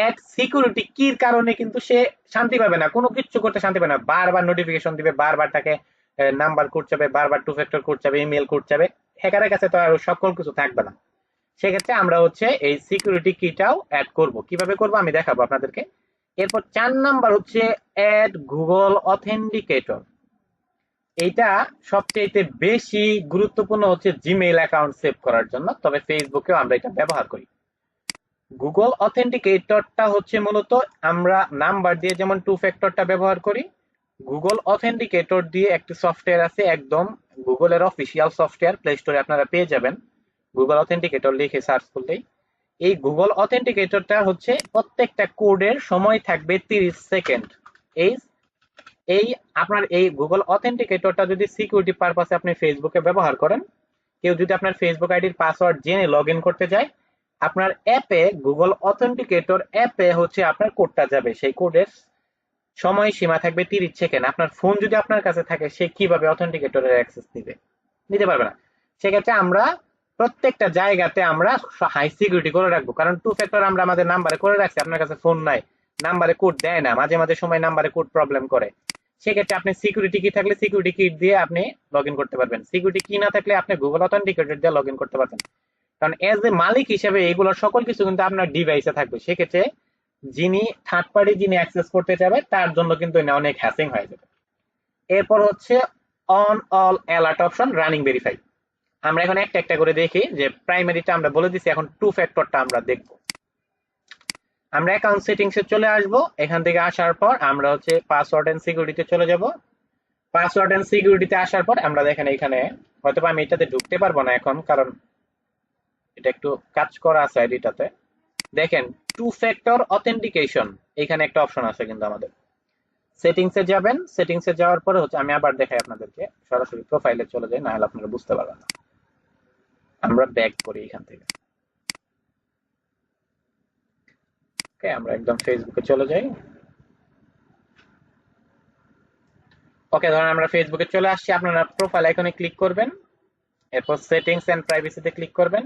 এক সিকিউরিটি কির কারণে কিন্তু সে শান্তি পাবে না, কোনো কিছু করতে শান্তি পাবে না, বারবার নোটিফিকেশন দিবে, বারবার তাকে নাম্বার কোড চাবে, বারবার টু ফ্যাক্টর কোড চাবে, ইমেল কোড চাবে। হ্যাকারের কাছে তো আর সকল কিছু থাকবে না। সেক্ষেত্রে আমরা হচ্ছে এই সিকিউরিটি কিটাও অ্যাড করব। কিভাবে করব আমি দেখাবো আপনাদেরকে। এরপর 4 নাম্বার হচ্ছে অ্যাড গুগল অথেন্টিকেটর। এইটা সবচেয়ে বেশি গুরুত্বপূর্ণ হচ্ছে জিমেইল অ্যাকাউন্ট সেভ করার জন্য, তবে ফেসবুকেও আমরা এটা ব্যবহার করি। গুগল অথেন্টিকেটরটা হচ্ছে মূলত আমরা নাম্বার দিয়ে যেমন টু ফ্যাক্টরটা ব্যবহার করি, গুগল অথেন্টিকেটর দিয়ে একটি সফটওয়্যার আছে, একদম গুগলের অফিসিয়াল সফটওয়্যার, প্লে স্টোরে আপনারা পেয়ে যাবেন। গুগল অথেন্টিকেটর লিখে সার্চ করলেই এই গুগল অথেন্টিকেটরটা হচ্ছে প্রত্যেকটা কোডের সময় থাকবে 30 সেকেন্ড। এই এই আপনার এই গুগল অথেন্টিকেটরটা যদি সিকিউরিটি পারপাসে আপনি ফেসবুকে ব্যবহার করেন, কেউ যদি আপনার ফেসবুক আইডির পাসওয়ার্ড জেনে লগ ইন করতে যায়, আপনার অ্যাপে, গুগল অথেন্টিকেটর অ্যাপে হচ্ছে আপনার কোডটা যাবে, সেই কোডের সময় সীমা থাকবে 30 সেকেন্ড। আপনার ফোন যদি আপনার কাছে থাকে, সে কিভাবে অথেন্টিকেটরের অ্যাক্সেস নিতে পারবে না। সেক্ষেত্রে আমরা প্রত্যেকটা জায়গাতে আমরা হাই সিকিউরিটি করে রাখবো, কারণ টু ফ্যাক্টর আমরা আমাদের নাম্বারে করে রাখছি, আপনার কাছে ফোন নাই, নাম্বারে কোড দেয় না, মাঝে মাঝে সময় নাম্বারে কোড প্রবলেম করে। সেক্ষেত্রে আপনি সিকিউরিটি কি থাকলে সিকিউরিটি কি দিয়ে আপনি লগ ইন করতে পারবেন, সিকিউরিটি কি না থাকলে আপনি গুগল অথেন্টিকেটর দিয়ে লগ ইন করতে পারবেন। কারণ এজ এ মালিক হিসেবে এইগুলোর সকল কিছু কিন্তু আপনার ডিভাইসে থাকবে। সেক্ষেত্রে যিনি থার্ড পার্টি যিনি অ্যাক্সেস করতে চাবে তার জন্য কিন্তু অনেক হ্যাসিং হয়ে যাবে। এরপর হচ্ছে on all alert option running verify. আমরা এখন একটা একটা করে দেখি, যে প্রাইমারিটা আমরা বলে দিছি, এখন টু ফ্যাক্টরটা আমরা দেখব। আমরা অ্যাকাউন্ট সেটিংসে চলে আসব। এখান থেকে আসার পর আমরা হচ্ছে পাসওয়ার্ড এন্ড সিকিউরিটিতে চলে যাব। পাসওয়ার্ড এন্ড সিকিউরিটিতে আসার পর আমরা দেখেন এখানে হয়তো আমি এটাতে ঢুকতে পারবো না এখন, কারণ এটা একটু কাজ করা আছে আইডিটাতে। দেখেন টু ফ্যাক্টর অথেন্টিকেশন এখানে একটা অপশন আছে কিন্তু আমাদের। সেটিংসে যাবেন, সেটিংসে যাওয়ার পরে হচ্ছে আমি আবার দেখাই আপনাদেরকে, সরাসরি প্রোফাইলে চলে যাই, না হলে আপনারা বুঝতে পারবেন না। আমরা ব্যাক করি এখান থেকে। ওকে, আমরা একদম ফেসবুকে চলে যাই। ওকে, ধরেন আমরা ফেসবুকে চলে আসছি, আপনারা প্রোফাইল আইকনে ক্লিক করবেন, এরপর সেটিংস এন্ড প্রাইভেসিতে ক্লিক করবেন,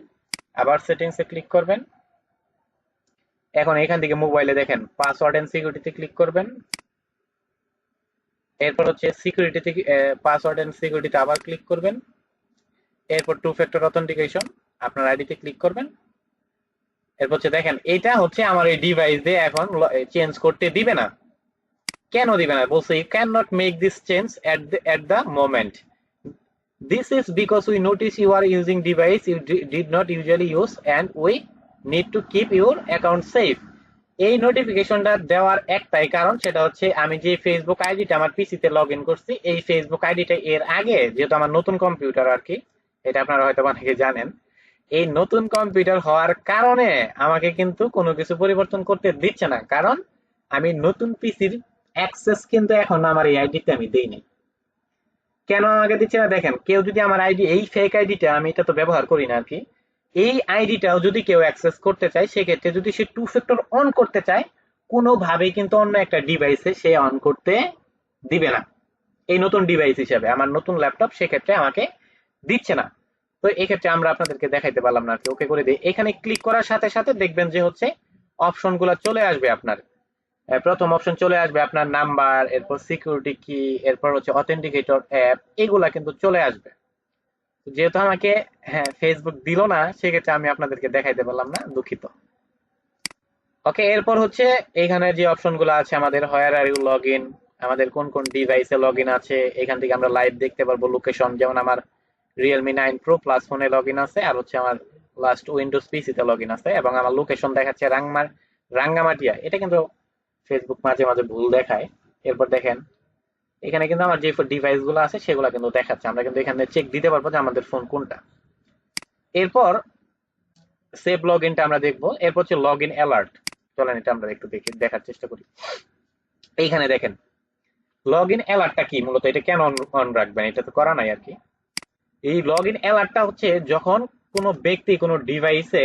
আবার সেটিংসে ক্লিক করবেন। এখন এখান থেকে মোবাইলে দেখেন পাসওয়ার্ড এন্ড সিকিউরিটিতে ক্লিক করবেন। এরপর হচ্ছে সিকিউরিটি থেকে পাসওয়ার্ড এন্ড সিকিউরিটিতে আবার ক্লিক করবেন। এরপর টু ফ্যাক্টর অথেন্টিকেশন, আপনার আইডিতে ক্লিক করবেন। এরপর হচ্ছে দেখেন এটা হচ্ছে আমার এই ডিভাইস দিয়ে এখন চেঞ্জ করতে দিবে না। কেন দিবে না? বলছে you cannot make this change at the moment. This is because we notice you are using device you did not usually use and we need to keep your account safe. এই নোটিফিকেশনটা দেওয়ার একটাই কারণ, সেটা হচ্ছে আমি যে Facebook আইডিটা আমার পিসিতে লগ ইন করছি, এই ফেসবুক আইডিটা এর আগে যেহেতু আমার নতুন কম্পিউটার আর কি, এটা আপনারা হয়তো অনেকে জানেন, এই নতুন কম্পিউটার হওয়ার কারণে আমাকে কিন্তু কোনো কিছু পরিবর্তন করতে দিচ্ছে না, কারণ আমি নতুন পিসির অ্যাক্সেস কিন্তু এখন আমার এই আইডিতে আমি দেই নাই। কেন আমাকে দিচ্ছে না? দেখেন, কেউ যদি আমার আইডি, এই ফেক আইডিটা, আমি এটা তো ব্যবহার করি না আর কি, এই আইডিটাও যদি কেউ অ্যাক্সেস করতে চায়, সেক্ষেত্রে যদি সে টু ফ্যাক্টর অন করতে চায়, কোনোভাবেই কিন্তু অন্য একটা ডিভাইসে সে অন করতে দিবে না। এই নতুন ডিভাইস হিসেবে আমার নতুন ল্যাপটপ সেক্ষেত্রে আমাকে দিচ্ছে না। তো এক্ষেত্রে আমরা আপনাদেরকে দেখাইতে পারলাম না আর কি। ওকে করে দিই। এখানে ক্লিক করার সাথে সাথে দেখবেন যে হচ্ছে অপশনগুলো চলে আসবে আপনার। প্রথম অপশন চলে আসবে আপনার নাম্বার, এরপর সিকিউরিটি কি, এরপর হচ্ছে অথেন্টিকেটর অ্যাপ, এগুলা কিন্তু চলে আসবে। যেহেতু আমাকে ফেসবুক দিল না, সেক্ষেত্রে আমি আপনাদেরকে দেখাইতে পারলাম না, দুঃখিত। ওকে, এরপর হচ্ছে এখানে যে অপশনগুলো আছে আমাদের, হোয়ার আর ইউ লগ ইন, আমাদের কোন কোন ডিভাইসে লগ ইন আছে, এখান থেকে আমরা লাইভ দেখতে পারবো লোকেশন, যেমন আমার রিয়েলমি 9 প্রো প্লাস ফোনে লগ ইন আছে, আর হচ্ছে আমার লাস্ট উইন্ডোজ পিসিতে লগ ইন আছে, এবং আমার লোকেশন দেখাচ্ছে রাঙ্গামাটিয়া। এটা কিন্তু ফেসবুক মাঝে মাঝে ভুল দেখায়। এরপর দেখেন এখানে কিন্তু আমার যে ডিভাইস গুলো আছে সেগুলো কিন্তু দেখাচ্ছে, আমরা কিন্তু এখানে চেক দিতে পারবো যে আমাদের ফোন কোনটা। এরপর সেভ লগ ইনটা আমরা দেখবো। এরপর হচ্ছে লগ ইন অ্যালার্ট, চলেন এটা আমরা একটু দেখার চেষ্টা করি। এইখানে দেখেন লগ ইন অ্যালার্টটা কি, মূলত এটা কেন অন রাখবেন, এটা তো করা নাই আর কি। এই লগ ইন অ্যালার্টটা হচ্ছে যখন কোনো ব্যক্তি কোনো ডিভাইসে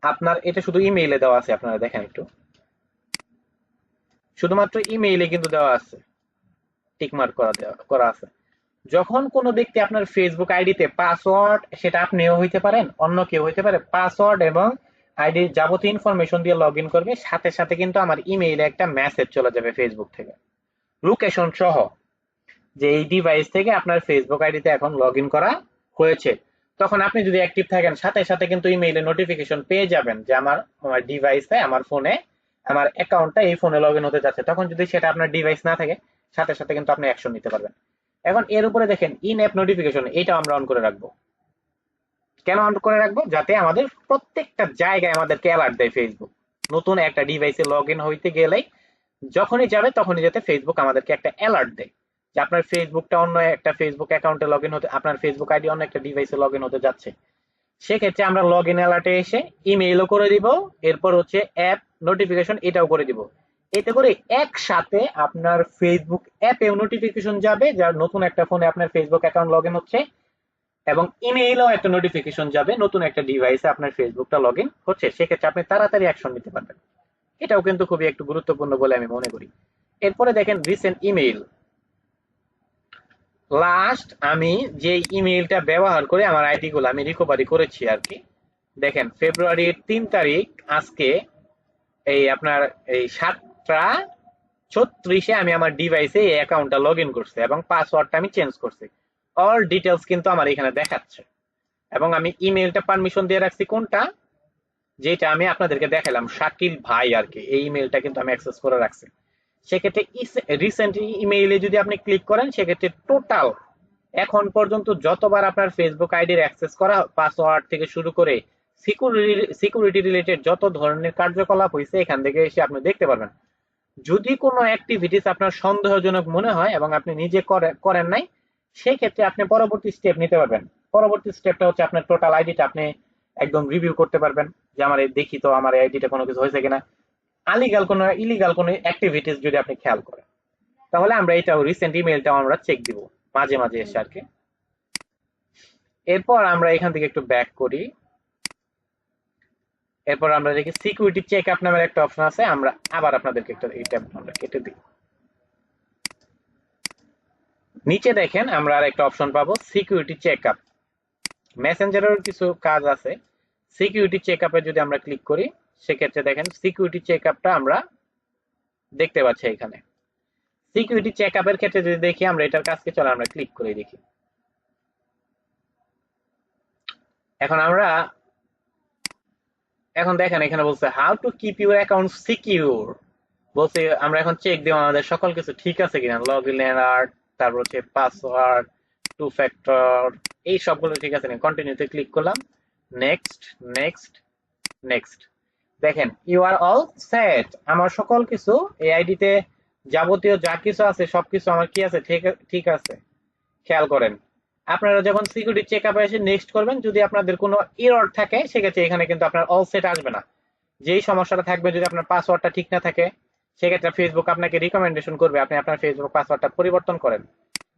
আপনার, এটা শুধু ইমেইলে দেওয়া আছে, আপনারা দেখেন একটু, শুধুমাত্র ইমেইলে কিন্তু দেওয়া আছে, টিকমার্ক করা আছে। যখন কোনো ব্যক্তি আপনার ফেসবুক আইডিতে পাসওয়ার্ড, সেটা আপনিও হইতে পারেন, অন্য কেউ হইতে পারে, পাসওয়ার্ড এবং আইডির যাবতীয় ইনফরমেশন দিয়ে লগ ইন করবে, সাথে সাথে কিন্তু আমার ইমেইলে একটা মেসেজ চলে যাবে ফেসবুক থেকে, লোকেশন সহ, যে এই ডিভাইস থেকে আপনার ফেসবুক আইডিতে এখন লগ ইন করা হয়েছে। তখন আপনি যদি অ্যাক্টিভ থাকেন, সাথে সাথে কিন্তু ইমেইলে নোটিফিকেশন পেয়ে যাবেন যে আমার আমার ডিভাইসে, আমার ফোনে, আমার অ্যাকাউন্টটা এই ফোনে লগ ইন হতে যাচ্ছে। তখন যদি সেটা আপনার ডিভাইস না থাকে, সাথে সাথে কিন্তু আপনি অ্যাকশন নিতে পারবেন। এখন এর উপরে দেখেন ইন অ্যাপ নোটিফিকেশন, এটা আমরা অন করে রাখবো। কেন অন করে রাখবো? যাতে আমাদের প্রত্যেকটা জায়গায় আমাদেরকে অ্যালার্ট দেয় ফেসবুক, নতুন একটা ডিভাইসে লগ ইন হইতে গেলেই, যখনই যাবে তখনই যাতে ফেসবুক আমাদেরকে একটা অ্যালার্ট দেয় যে আপনার ফেসবুকটা অন্য একটা ফেসবুক অ্যাকাউন্টে লগ ইন হতে, আপনার ফেসবুক আইডি অন্য একটা ডিভাইসে লগ ইন হতে যাচ্ছে। সেক্ষেত্রে আমরা লগ ইন অ্যালার্টে এসে ইমেইলও করে দিব, এরপর হচ্ছে অ্যাপ নোটিফিকেশন এটাও করে দিব। এতে করে একসাথে আপনার ফেসবুক অ্যাপেও নোটিফিকেশন যাবে, যার নতুন একটা ফোনে আপনার ফেসবুক অ্যাকাউন্ট লগ ইন হচ্ছে, এবং ইমেইলেও একটা নোটিফিকেশন যাবে নতুন একটা ডিভাইসে আপনার ফেসবুকটা লগ ইন হচ্ছে। সেক্ষেত্রে আপনি তাড়াতাড়ি অ্যাকশন নিতে পারবেন। এটাও কিন্তু খুবই একটু গুরুত্বপূর্ণ বলে আমি মনে করি। এরপরে দেখেন রিসেন্ট ইমেইল, লাস্ট আমি যে ইমেইলটা ব্যবহার করে আমার আইডি গুলো আমি রিকভারি করেছি আর কি, দেখেন ফেব্রুয়ারির 3 তারিখ, আজকে এই আপনার এই 7টা 36-এ আমি আমার ডিভাইসে এই অ্যাকাউন্টটা লগ ইন করছি এবং পাসওয়ার্ডটা আমি চেঞ্জ করছি। অল ডিটেলস কিন্তু আমার এখানে দেখাচ্ছে, এবং আমি ইমেইলটা পারমিশন দিয়ে রাখছি কোনটা, যেটা আমি আপনাদেরকে দেখালাম, শাকিল ভাই আর কি, এই ইমেইলটা কিন্তু আমি অ্যাক্সেস করে রাখছি। সেক্ষেত্রে রিসেন্ট ইমেইলে যদি আপনি ক্লিক করেন, সেক্ষেত্রে টোটাল এখন পর্যন্ত যতবার আপনার ফেসবুক আইডির অ্যাক্সেস করা, পাসওয়ার্ড থেকে শুরু করে সিকিউরিটি রিলেটেড যত ধরনের কার্যকলাপ হয়েছে, এখান থেকে এসে আপনি দেখতে পারবেন। যদি কোনো অ্যাক্টিভিটিস আপনার সন্দেহজনক মনে হয় এবং আপনি নিজে করেন নাই, সেক্ষেত্রে আপনি পরবর্তী স্টেপ নিতে পারবেন। পরবর্তী স্টেপটা হচ্ছে আপনার টোটাল আইডিটা আপনি একদম রিভিউ করতে পারবেন, যে আমার দেখি তো আমার আইডিটা কোনো কিছু হয়েছে কিনা, ইলিগাল কোনো অ্যাক্টিভিটিস যদি আপনি খেয়াল করেন, তাহলে আমরা এটাও রিসেন্ট ইমেইলটাও আমরা চেক দিব মাঝে মাঝে এসে আর কি। এরপর আমরা এখান থেকে একটু ব্যাক করি। এরপর আমরা দেখি সিকিউরিটি চেক আপ নামের একটা অপশন আছে, আমরা আবার আপনাদেরকে একটা এটা আমরা কেটে দিই। নিচে দেখেন আমরা আর একটা অপশন পাবো, সিকিউরিটি চেক আপ। মেসেঞ্জারের কিছু কাজ আছে, সিকিউরিটি চেক আপে যদি আমরা ক্লিক করি, সেক্ষেত্রে দেখেন সিকিউরিটি চেক আপটা আমরা দেখতে পাচ্ছি এখানে। সিকিউরিটি চেক আপের ক্ষেত্রে যদি দেখি আমরা এটার কাজকে, চলে আমরা ক্লিক করে দেখি। এখন আমরা এখন দেখেন এখানে বলছে how to keep your account secure. বলছে আমরা এখন চেক দিব আমাদের সকল কিছু ঠিক আছে কিনা, লগ ইন অ্যালার্ট, তারপর হচ্ছে পাসওয়ার্ড, টু ফ্যাক্টর, এই সবগুলো ঠিক আছে কিনা। কন্টিনিউতে ক্লিক করলাম, নেক্সট, নেক্সট, নেক্সট। দেখেন ইউ আর অল সেট, আমার সকল কিছু এই আইডিতে যাবতীয় যা কিছু আছে সবকিছু আমার কি আছে, ঠিক ঠিক আছে। খেয়াল করেন আপনারা যখন সিকিউরিটি চেক আপে এসে নেক্সট করবেন, যদি আপনাদের কোনো এরর থাকে সেক্ষেত্রে এখানে কিন্তু আপনার অল সেট আসবে না। যেই সমস্যাটা থাকবে, যদি আপনার পাসওয়ার্ডটা ঠিক না থাকে সেক্ষেত্রে ফেসবুক আপনাকে রিকমেন্ডেশন করবে আপনি আপনার ফেসবুক পাসওয়ার্ডটা পরিবর্তন করেন।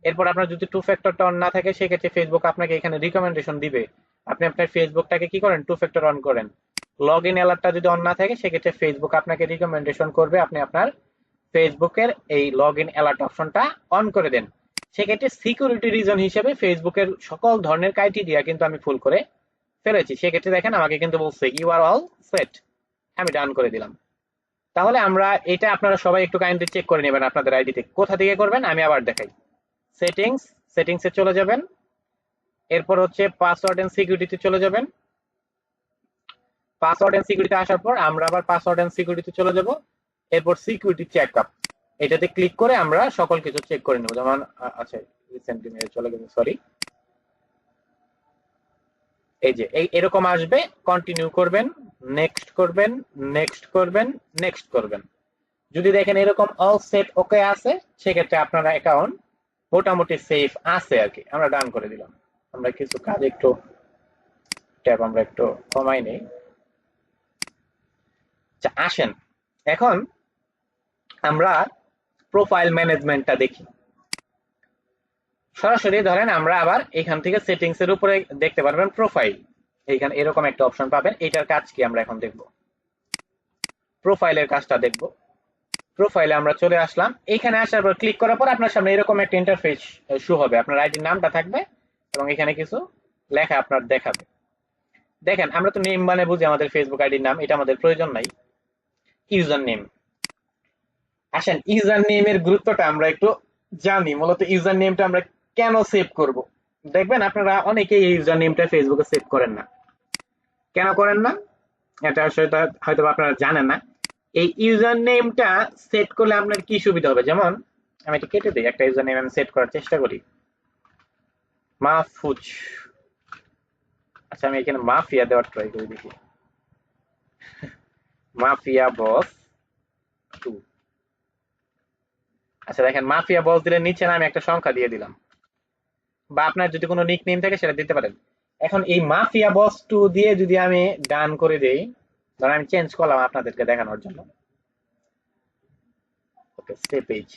এরপর আপনার যদি টু ফ্যাক্টরটা অন না থাকে সেক্ষেত্রে ফেসবুক আপনাকে এখানে রিকমেন্ডেশন দিবে আপনি আপনার ফেসবুকটাকে কি করেন, টু ফ্যাক্টর অন করেন। লগ ইন অ্যালার্টটা যদি অন না থাকে সেক্ষেত্রে ফেসবুক আপনাকে রিকমেন্ডেশন করবে আপনি আপনার ফেসবুকের এই লগ ইন অ্যালার্ট অপশনটা অন করে দেন। সেক্ষেত্রে সিকিউরিটি রিজন হিসেবে ফেসবুকের সকল ধরনের ক্রাইটেরিয়া কিন্তু আমি ফুল করে ফেলেছি। সেক্ষেত্রে দেখেন আমাকে কিন্তু বলছে ইউ আর অল সেট, আমি ডান করে দিলাম। তাহলে আমরা এটা আপনারা সবাই একটু কাইন্ডলি চেক করে নেবেন আপনাদের আইডিতে। কোথা থেকে করবেন আমি আবার দেখাই। সেটিংস, সেটিংসে চলে যাবেন, এরপর হচ্ছে পাসওয়ার্ড এন্ড সিকিউরিটিতে চলে যাবেন। পাসওয়ার্ড এন্ড সিকিউরিটি আসার পর আমরা আবার পাসওয়ার্ড এন্ড সিকিউরিটিতে চলে যাব, এরপর সিকিউরিটি চেকআপ এটাতে ক্লিক করে আমরা সকল কিছু চেক করে নেব। যেমন আচ্ছা রিসেন্টলি মেরে চলে গেছে, সরি। এই যে এরকম আসবে, কন্টিনিউ করবেন, নেক্সট করবেন, নেক্সট করবেন, নেক্সট করবেন। যদি দেখেন এরকম অল সেট ওকে আছে সেক্ষেত্রে আপনার অ্যাকাউন্ট মোটামুটি সেফ আছে আর কি। আমরা ডান করে দিলাম। আমরা কিছু কাজ একটু ট্যাব আমরা একটু কমাই নেই। আচ্ছা আসেন এখন আমরা প্রোফাইল ম্যানেজমেন্টটা দেখি। সরাসরি ধরেন আমরা আবার এখান থেকে সেটিংস এর উপরে দেখতে পারবেন প্রোফাইল, এইখানে এরকম একটা অপশন পাবেন। এটার কাজ কি আমরা এখন দেখব, প্রোফাইলের কাজটা দেখব। প্রোফাইলে আমরা চলে আসলাম, এখানে আসার পর ক্লিক করার পর আপনার সামনে এরকম একটা ইন্টারফেস শো হবে, আপনার আইডির নামটা থাকবে এবং এখানে কিছু লেখা আপনার দেখাবে। দেখেন আমরা তো নেম মানে বুঝি আমাদের ফেসবুক আইডির নাম, এটা আমাদের প্রয়োজন নাই। ইউজার নেম, আসেন ইউজার নেমের গুরুত্বটা আমরা একটু জানি। মূলত ইউজার নেমটা আমরা কেন সেভ করব, দেখবেন আপনারা অনেকেই এই ইউজার নেমটা ফেসবুকে সেভ করেন না। কেন করেন না এটা হয়তো আপনারা জানেন না। এই ইউজার নেমটা সেট করলে আপনার কি সুবিধা হবে, যেমন আমি এটা কেটে দিই, একটা ইউজার নেম আমি সেট করার চেষ্টা করি, মাহফুজ। আচ্ছা আমি এখানে মাফিয়া দেওয়ার ট্রাই করি দেখি, মাফিয়া বস 2। আচ্ছা দেখেন মাফিয়া বস দিলে নিচে না আমি একটা সংখ্যা দিয়ে দিলাম, বা আপনার যদি কোনো নিক নেম থাকে সেটা দিতে পারেন। এখন এই মাফিয়া বস 2 দিয়ে যদি আমি ডান করে দেই, ধরেন আমি চেঞ্জ করলাম আপনাদেরকে দেখানোর জন্য, ওকে স্টে পেজ,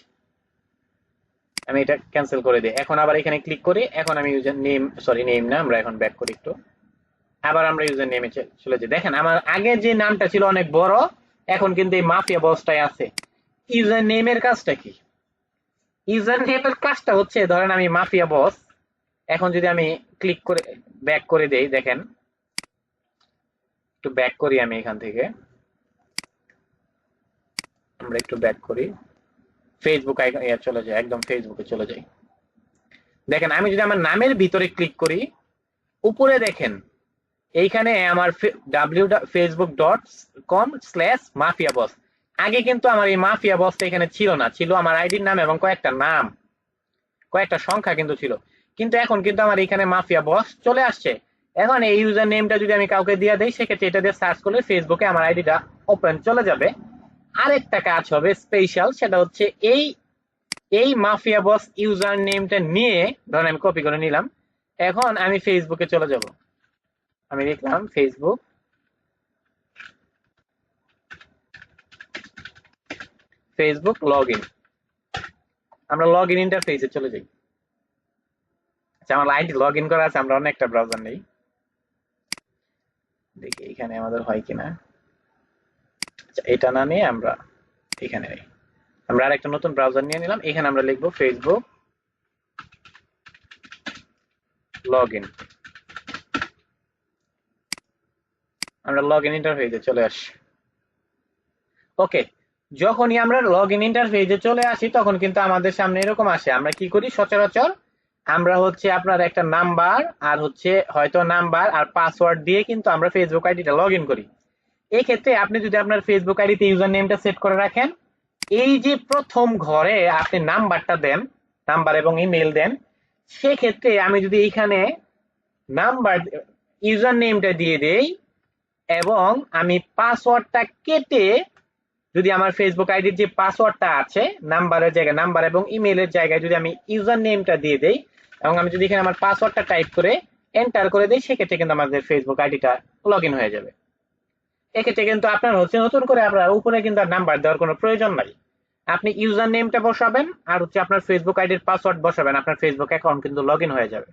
আমি এটা ক্যান্সেল করে দিই। এখন আবার এখানে ক্লিক করি, এখন আমি ইউজার নেম, সরি নেম না, আমরা এখন ব্যাক করি একটু, আবার আমরা ইউজার নেমে চলে যাই। দেখেন আমার আগে যে নামটা ছিল অনেক বড়, এখন কিন্তু এই মাফিয়া বসটাই আছে। ইউজার নেমের কাজটা কি, ইউজার নেমের কাজটা হচ্ছে ধরেন আমি মাফিয়া বস, এখন যদি আমি ক্লিক করে ব্যাক করে দেই, দেখেন একটু ব্যাক করি আমি এখান থেকে, আমরা একটু ব্যাক করি, ফেসবুক চলে যায়, একদম ফেসবুকে চলে যাই। দেখেন আমি যদি আমার নামের ভিতরে ক্লিক করি, উপরে দেখেন এইখানে আমার facebook.com/মাফিয়া বস। আগে কিন্তু আমার এই মাফিয়া বসটা এখানে ছিল না, ছিল আমার আইডির নাম এবং কয়েকটা নাম, কয়েকটা সংখ্যা কিন্তু ছিল। কিন্তু এখন কিন্তু আমার এখানে মাফিয়া বস চলে আসছে। এখন এই ইউজার নেমটা যদি আমি কাউকে দিয়ে দেই সেক্ষেত্রে এটা দিয়ে সার্চ করলে ফেসবুকে আমার আইডিটা ওপেন চলে যাবে। আরেকটা কাজ হবে স্পেশাল, সেটা হচ্ছে এই মাফিয়া বস ইউজার নেমটা নিয়ে ধরেন আমি কপি করে নিলাম, এখন আমি ফেসবুকে চলে যাব, আমি লিখলাম ফেসবুক লগ ইন, আমরা লগ ইন ইন্টারফেসে চলে যাই। আচ্ছা আমার আইডি লগ ইন করা আছে, আমরা অনেকটা ব্রাউজার নেই, দেখি এখানে আমাদের হয় কিনা। আচ্ছা এটা না নিয়ে আমরা এখানে নেই, আমরা আরেকটা নতুন ব্রাউজার নিয়ে নিলাম, এখানে আমরা লিখবো ফেসবুক লগ ইন, আমরা লগ ইন ইন্টারফেসে চলে আসি। ওকে, যখনই আমরা লগ ইন ইন্টারফেসে চলে আসি তখন কিন্তু আমাদের সামনে এরকম আসে, আমরা কি করি সচরাচর আমরা হচ্ছে আপনার একটা নাম্বার আর হচ্ছে হয়তো নাম্বার আর পাসওয়ার্ড দিয়ে কিন্তু আমরা ফেসবুক আইডিটা লগ ইন করি। এই ক্ষেত্রে আপনি যদি আপনার ফেসবুক আইডিতে ইউজার নেমটা সেট করে রাখেন, এই যে প্রথম ঘরে আপনি নাম্বারটা দেন, নাম্বার এবং ইমেল দেন, সেক্ষেত্রে আমি যদি এইখানে নাম্বার ইউজার নেমটা দিয়ে দেই এবং আমি পাসওয়ার্ডটা কেটে যদি আমার ফেসবুক আইডির যে পাসওয়ার্ডটা আছে নাম্বারের জায়গায় নাম্বার এবং ইমেলের জায়গায় যদি আমি ইউজার নেমটা দিয়ে দেই এবং আমি যদি এখানে আমার পাসওয়ার্ডটা টাইপ করে এন্টার করে দিই, সেক্ষেত্রে কিন্তু আমাদের ফেসবুক আইডিটা লগ ইন হয়ে যাবে। এক্ষেত্রে কিন্তু আপনার হচ্ছে নতুন করে আপনার উপরে কিন্তু আর নাম্বার দেওয়ার কোনো প্রয়োজন নাই। আপনি ইউজার নেমটা বসাবেন আর হচ্ছে আপনার ফেসবুক আইডির পাসওয়ার্ড বসাবেন, আপনার ফেসবুক অ্যাকাউন্ট কিন্তু লগ ইন হয়ে যাবে।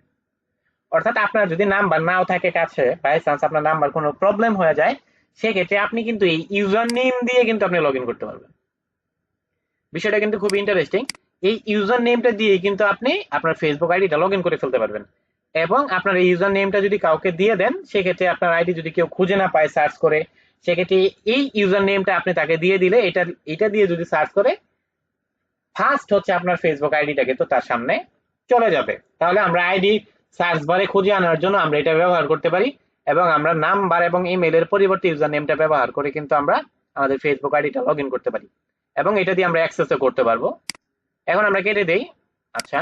অর্থাৎ আপনার যদি নাম্বার নাও থাকে কাছে, বাই চান্স আপনার নাম্বার কোনো প্রবলেম হয়ে যায়, সেক্ষেত্রে আপনি কিন্তু এই ইউজার নেম দিয়ে কিন্তু আপনি লগ ইন করতে পারবেন। বিষয়টা কিন্তু খুব ইন্টারেস্টিং। এই ইউজার নেমটা দিয়ে কিন্তু আপনি আপনার ফেসবুক আইডিটা লগ ইন করে ফেলতে পারবেন এবং আপনার এই ইউজার নেমটা যদি কাউকে দিয়ে দেন, সেক্ষেত্রে আপনার আইডি যদি কেউ খুঁজে না পায় সার্চ করে, সেক্ষেত্রে এই ইউজার নেমটা আপনি তাকে দিয়ে দিলে এটা দিয়ে যদি সার্চ করে, ফার্স্ট হচ্ছে আপনার ফেসবুক আইডিটা কিন্তু তার সামনে চলে যাবে। তাহলে আমরা আইডি সার্চ বারে খুঁজে আনার জন্য আমরা এটা ব্যবহার করতে পারি এবং আমরা নাম্বার এবং ইমেলের পরিবর্তে ইউজার নেমটা ব্যবহার করে কিন্তু আমরা আমাদের ফেসবুক আইডিটা লগ ইন করতে পারি এবং এটা দিয়ে আমরা অ্যাক্সেসও করতে পারবো। এখন আমরা কেটে দেই। আচ্ছা,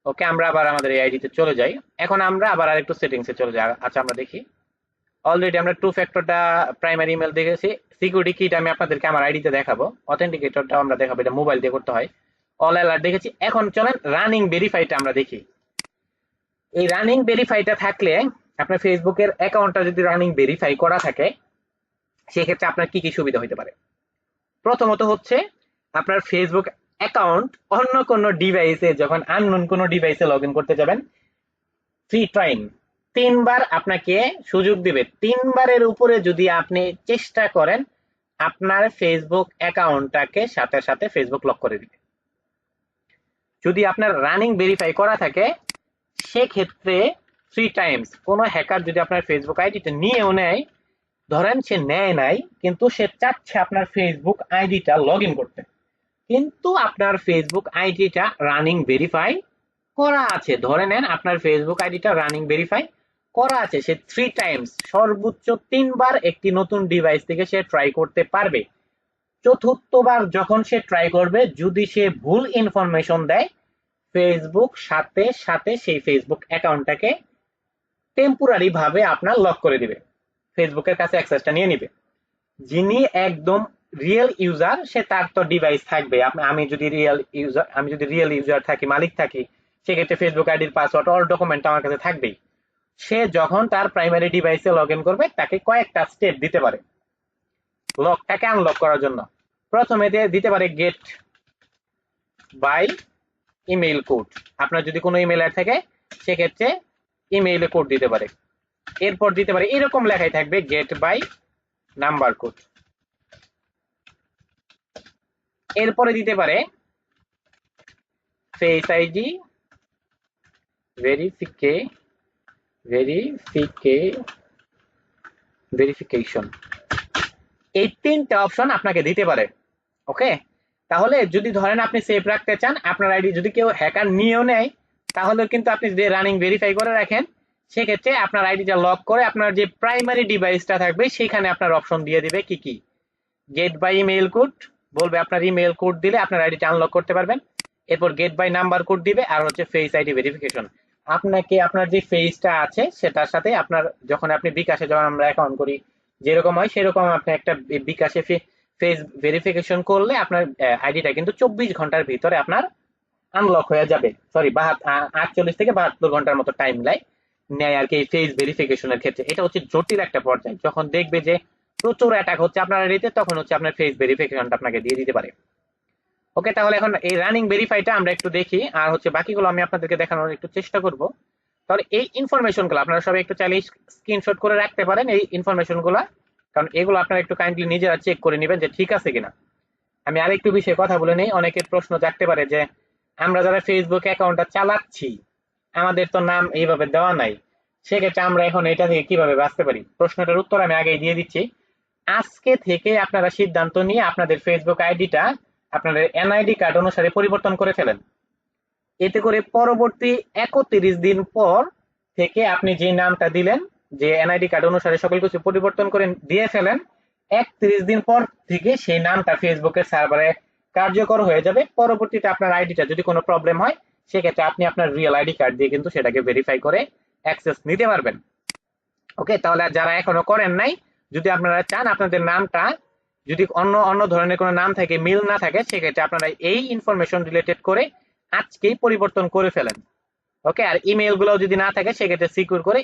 ওকে, আমরা আবার আমাদের এই আইডিতে চলে যাই। এখন আমরা আবার আরেকটু সেটিংসে চলে যাই। আচ্ছা, আমরা দেখি অলরেডি আমরা টু ফ্যাক্টরটা প্রাইমারি ইমেল দেখেছি। সিকিউরিটি কিটা আমি আপনাদেরকে আমার আইডিতে দেখাবো, অথেন্টিকেটরটা আমরা দেখাবো, এটা মোবাইল দিয়ে করতে হয়। অল অ্যালার্ট দেখেছি। এখন চলেন রানিং ভেরিফাইটা আমরা দেখি। এই রানিং ভেরিফাইটা থাকলে আপনার ফেসবুকের অ্যাকাউন্টটা যদি রানিং ভেরিফাই করা থাকে, সেক্ষেত্রে আপনার কি কি সুবিধা হতে পারে। প্রথমত হচ্ছে আপনার ফেসবুক অ্যাকাউন্ট অন্য কোনো ডিভাইসে, যখন আননোন কোনো ডিভাইসে লগ ইন করতে যাবেন, ফ্রি টাইম 3 বার আপনাকে সুযোগ দিবে। 3 বারের উপরে যদি আপনি চেষ্টা করেন, আপনার ফেসবুক অ্যাকাউন্টটাকে সাথে সাথে ফেসবুক লক করে দিবে। যদি আপনার রানিং ভেরিফাই করা থাকে, সেক্ষেত্রে 3 টাইমস কোনো হ্যাকার যদি আপনার ফেসবুক আইডিটা নিয়েও নেয়, ধরেন সে নেয় নাই কিন্তু সে চাচ্ছে আপনার ফেসবুক আইডিটা লগ ইন করতে, কিন্তু আপনার ফেসবুক আইডিটা রানিং ভেরিফাই করা আছে, ধরে নেন আপনার ফেসবুক আইডিটা রানিং ভেরিফাই করা আছে, সে 3 টাইমস সর্বোচ্চ 3 বার একটি নতুন ডিভাইস থেকে সে ট্রাই করতে পারবে। চতুর্থবার যখন সে ট্রাই করবে, যদি সে ভুল ইনফরমেশন দেয়, ফেসবুক সাথে সাথে সেই ফেসবুক অ্যাকাউন্টটাকে টেম্পোরারি ভাবে আপনার লক করে দিবে, ফেসবুকের কাছে অ্যাক্সেসটা নিয়ে নিবে। যিনি একদম রিয়েল ইউজার, সে তার তো ডিভাইস থাকবে। আমি যদি রিয়েল ইউজার থাকি, মালিক থাকি, সেক্ষেত্রে ফেসবুক আইডির পাসওয়ার্ড অল ডকুমেন্ট আমার কাছে থাকবেই। সে যখন তার প্রাইমারি ডিভাইসে লগ ইন করবে, তাকে কয়েকটা স্টেপ দিতে পারে লকটাকে আনলক করার জন্য। প্রথমে দিতে পারে গেট বাই ইমেইল কোড। আপনার যদি কোনো ইমেল অ্যাড থাকে, সেক্ষেত্রে ইমেইলে কোড দিতে পারে। এরপর দিতে পারে, এরকম লেখাই থাকবে, গেট বাই নাম্বার কোড। এরপরে দিতে পারে ফেস আইডি ভেরিফিকেশন। এই 3টা অপশন আপনাকে দিতে পারে। ওকে, তাহলে যদি ধরেন আপনি সেভ রাখতে চান, আপনার আইডি যদি কেউ হ্যাকার নিয়েও নেয়, তাহলে কিন্তু আপনি যদি রানিং ভেরিফাই করে রাখেন, সেক্ষেত্রে আপনার আইডিটা লক করে আপনার যে প্রাইমারি ডিভাইসটা থাকবে, সেখানে আপনার অপশন দিয়ে দিবে কি কি, গেট বাই ইমেইল কোড বলবে, আপনার ইমেইল কোড দিলে আপনার আইডিটা আনলক করতে পারবেন। এরপর গেট বাই নাম্বার কোড দিবে, আর হচ্ছে ফেস আইডি ভেরিফিকেশন। আপনাকে আপনার যে ফেসটা আছে সেটার সাথে আপনার, যখন আপনি বিকাশে যখন আমরা অ্যাকাউন্ট করি যেরকম হয়, সেরকম আপনি একটা বিকাশে ফেস ভেরিফিকেশন করলে আপনার আইডিটা কিন্তু 24 ঘন্টার ভিতরে আপনার আনলক হয়ে যাবে। সরি, 48 থেকে 72 ঘন্টার মতো টাইম নেয় আর কি ফেস ভেরিফিকেশনের ক্ষেত্রে। এটা হচ্ছে জটিল একটা পর্যায়ে, যখন দেখবে যে প্রচুর অ্যাটাক হচ্ছে আপনার আইডিতে, তখন হচ্ছে আপনার ফেস ভেরিফিকেশনটা আপনাকে দিয়ে দিতে পারে। ওকে, তাহলে এখন এই রানিং ভেরিফাইটা আমরা একটু দেখি, আর হচ্ছে বাকিগুলো আমি আপনাদেরকে দেখানোর একটু চেষ্টা করব। তাহলে এই ইনফরমেশনগুলো আপনারা সবাই একটু চাইলে স্ক্রিনশট করে রাখতে পারেন এই ইনফরমেশনগুলো, কারণ এগুলো আপনারা একটু কাইন্ডলি নিজেরা চেক করে নেবেন যে ঠিক আছে কিনা। আমি আরেকটু বিষয়ে কথা বলে নেই, অনেকের প্রশ্ন থাকতে পারে যে আমরা যারা ফেসবুক অ্যাকাউন্টটা চালাচ্ছি, আমাদের তো নাম এইভাবে দেওয়া নাই, সেক্ষেত্রে আমরা এখন এটা থেকে কিভাবে বাঁচতে পারি। প্রশ্নটার উত্তর আমি আগেই দিয়ে দিচ্ছি। আজকে থেকে আপনারা সিদ্ধান্ত নিয়ে আপনাদের ফেসবুক আইডিটা আপনাদের এনআইডি কার্ড অনুসারে পরিবর্তন করে ফেলেন। এতে করে পরবর্তী 31 দিন পর থেকে আপনি যে নামটা দিলেন, যে এনআইডি কার্ড অনুসারে সকল কিছু পরিবর্তন করে দিয়ে ফেলেন, 31 দিন পর থেকে সেই নামটা ফেসবুকের সার্ভারে কার্যকর হয়ে যাবে। পরবর্তীতে আপনার আইডিটা যদি কোনো প্রবলেম হয়, সেক্ষেত্রে আপনি আপনার রিয়েল আইডি কার্ড দিয়ে কিন্তু সেটাকে ভেরিফাই করে অ্যাক্সেস নিতে পারবেন। ওকে, তাহলে যারা এখনো করেন নাই, যদি আপনারা চান আপনাদের নামটা যদি অন্য অন্য ধরনের কোনো নাম থাকে, মিল না থাকে, সেক্ষেত্রে আপনারা এই ইনফরমেশন রিলেটেড করে আজকেই পরিবর্তন করে ফেলেন। ওকে, আর ইমেল গুলো যদি না থাকে সেক্ষেত্রে সিকিউর করে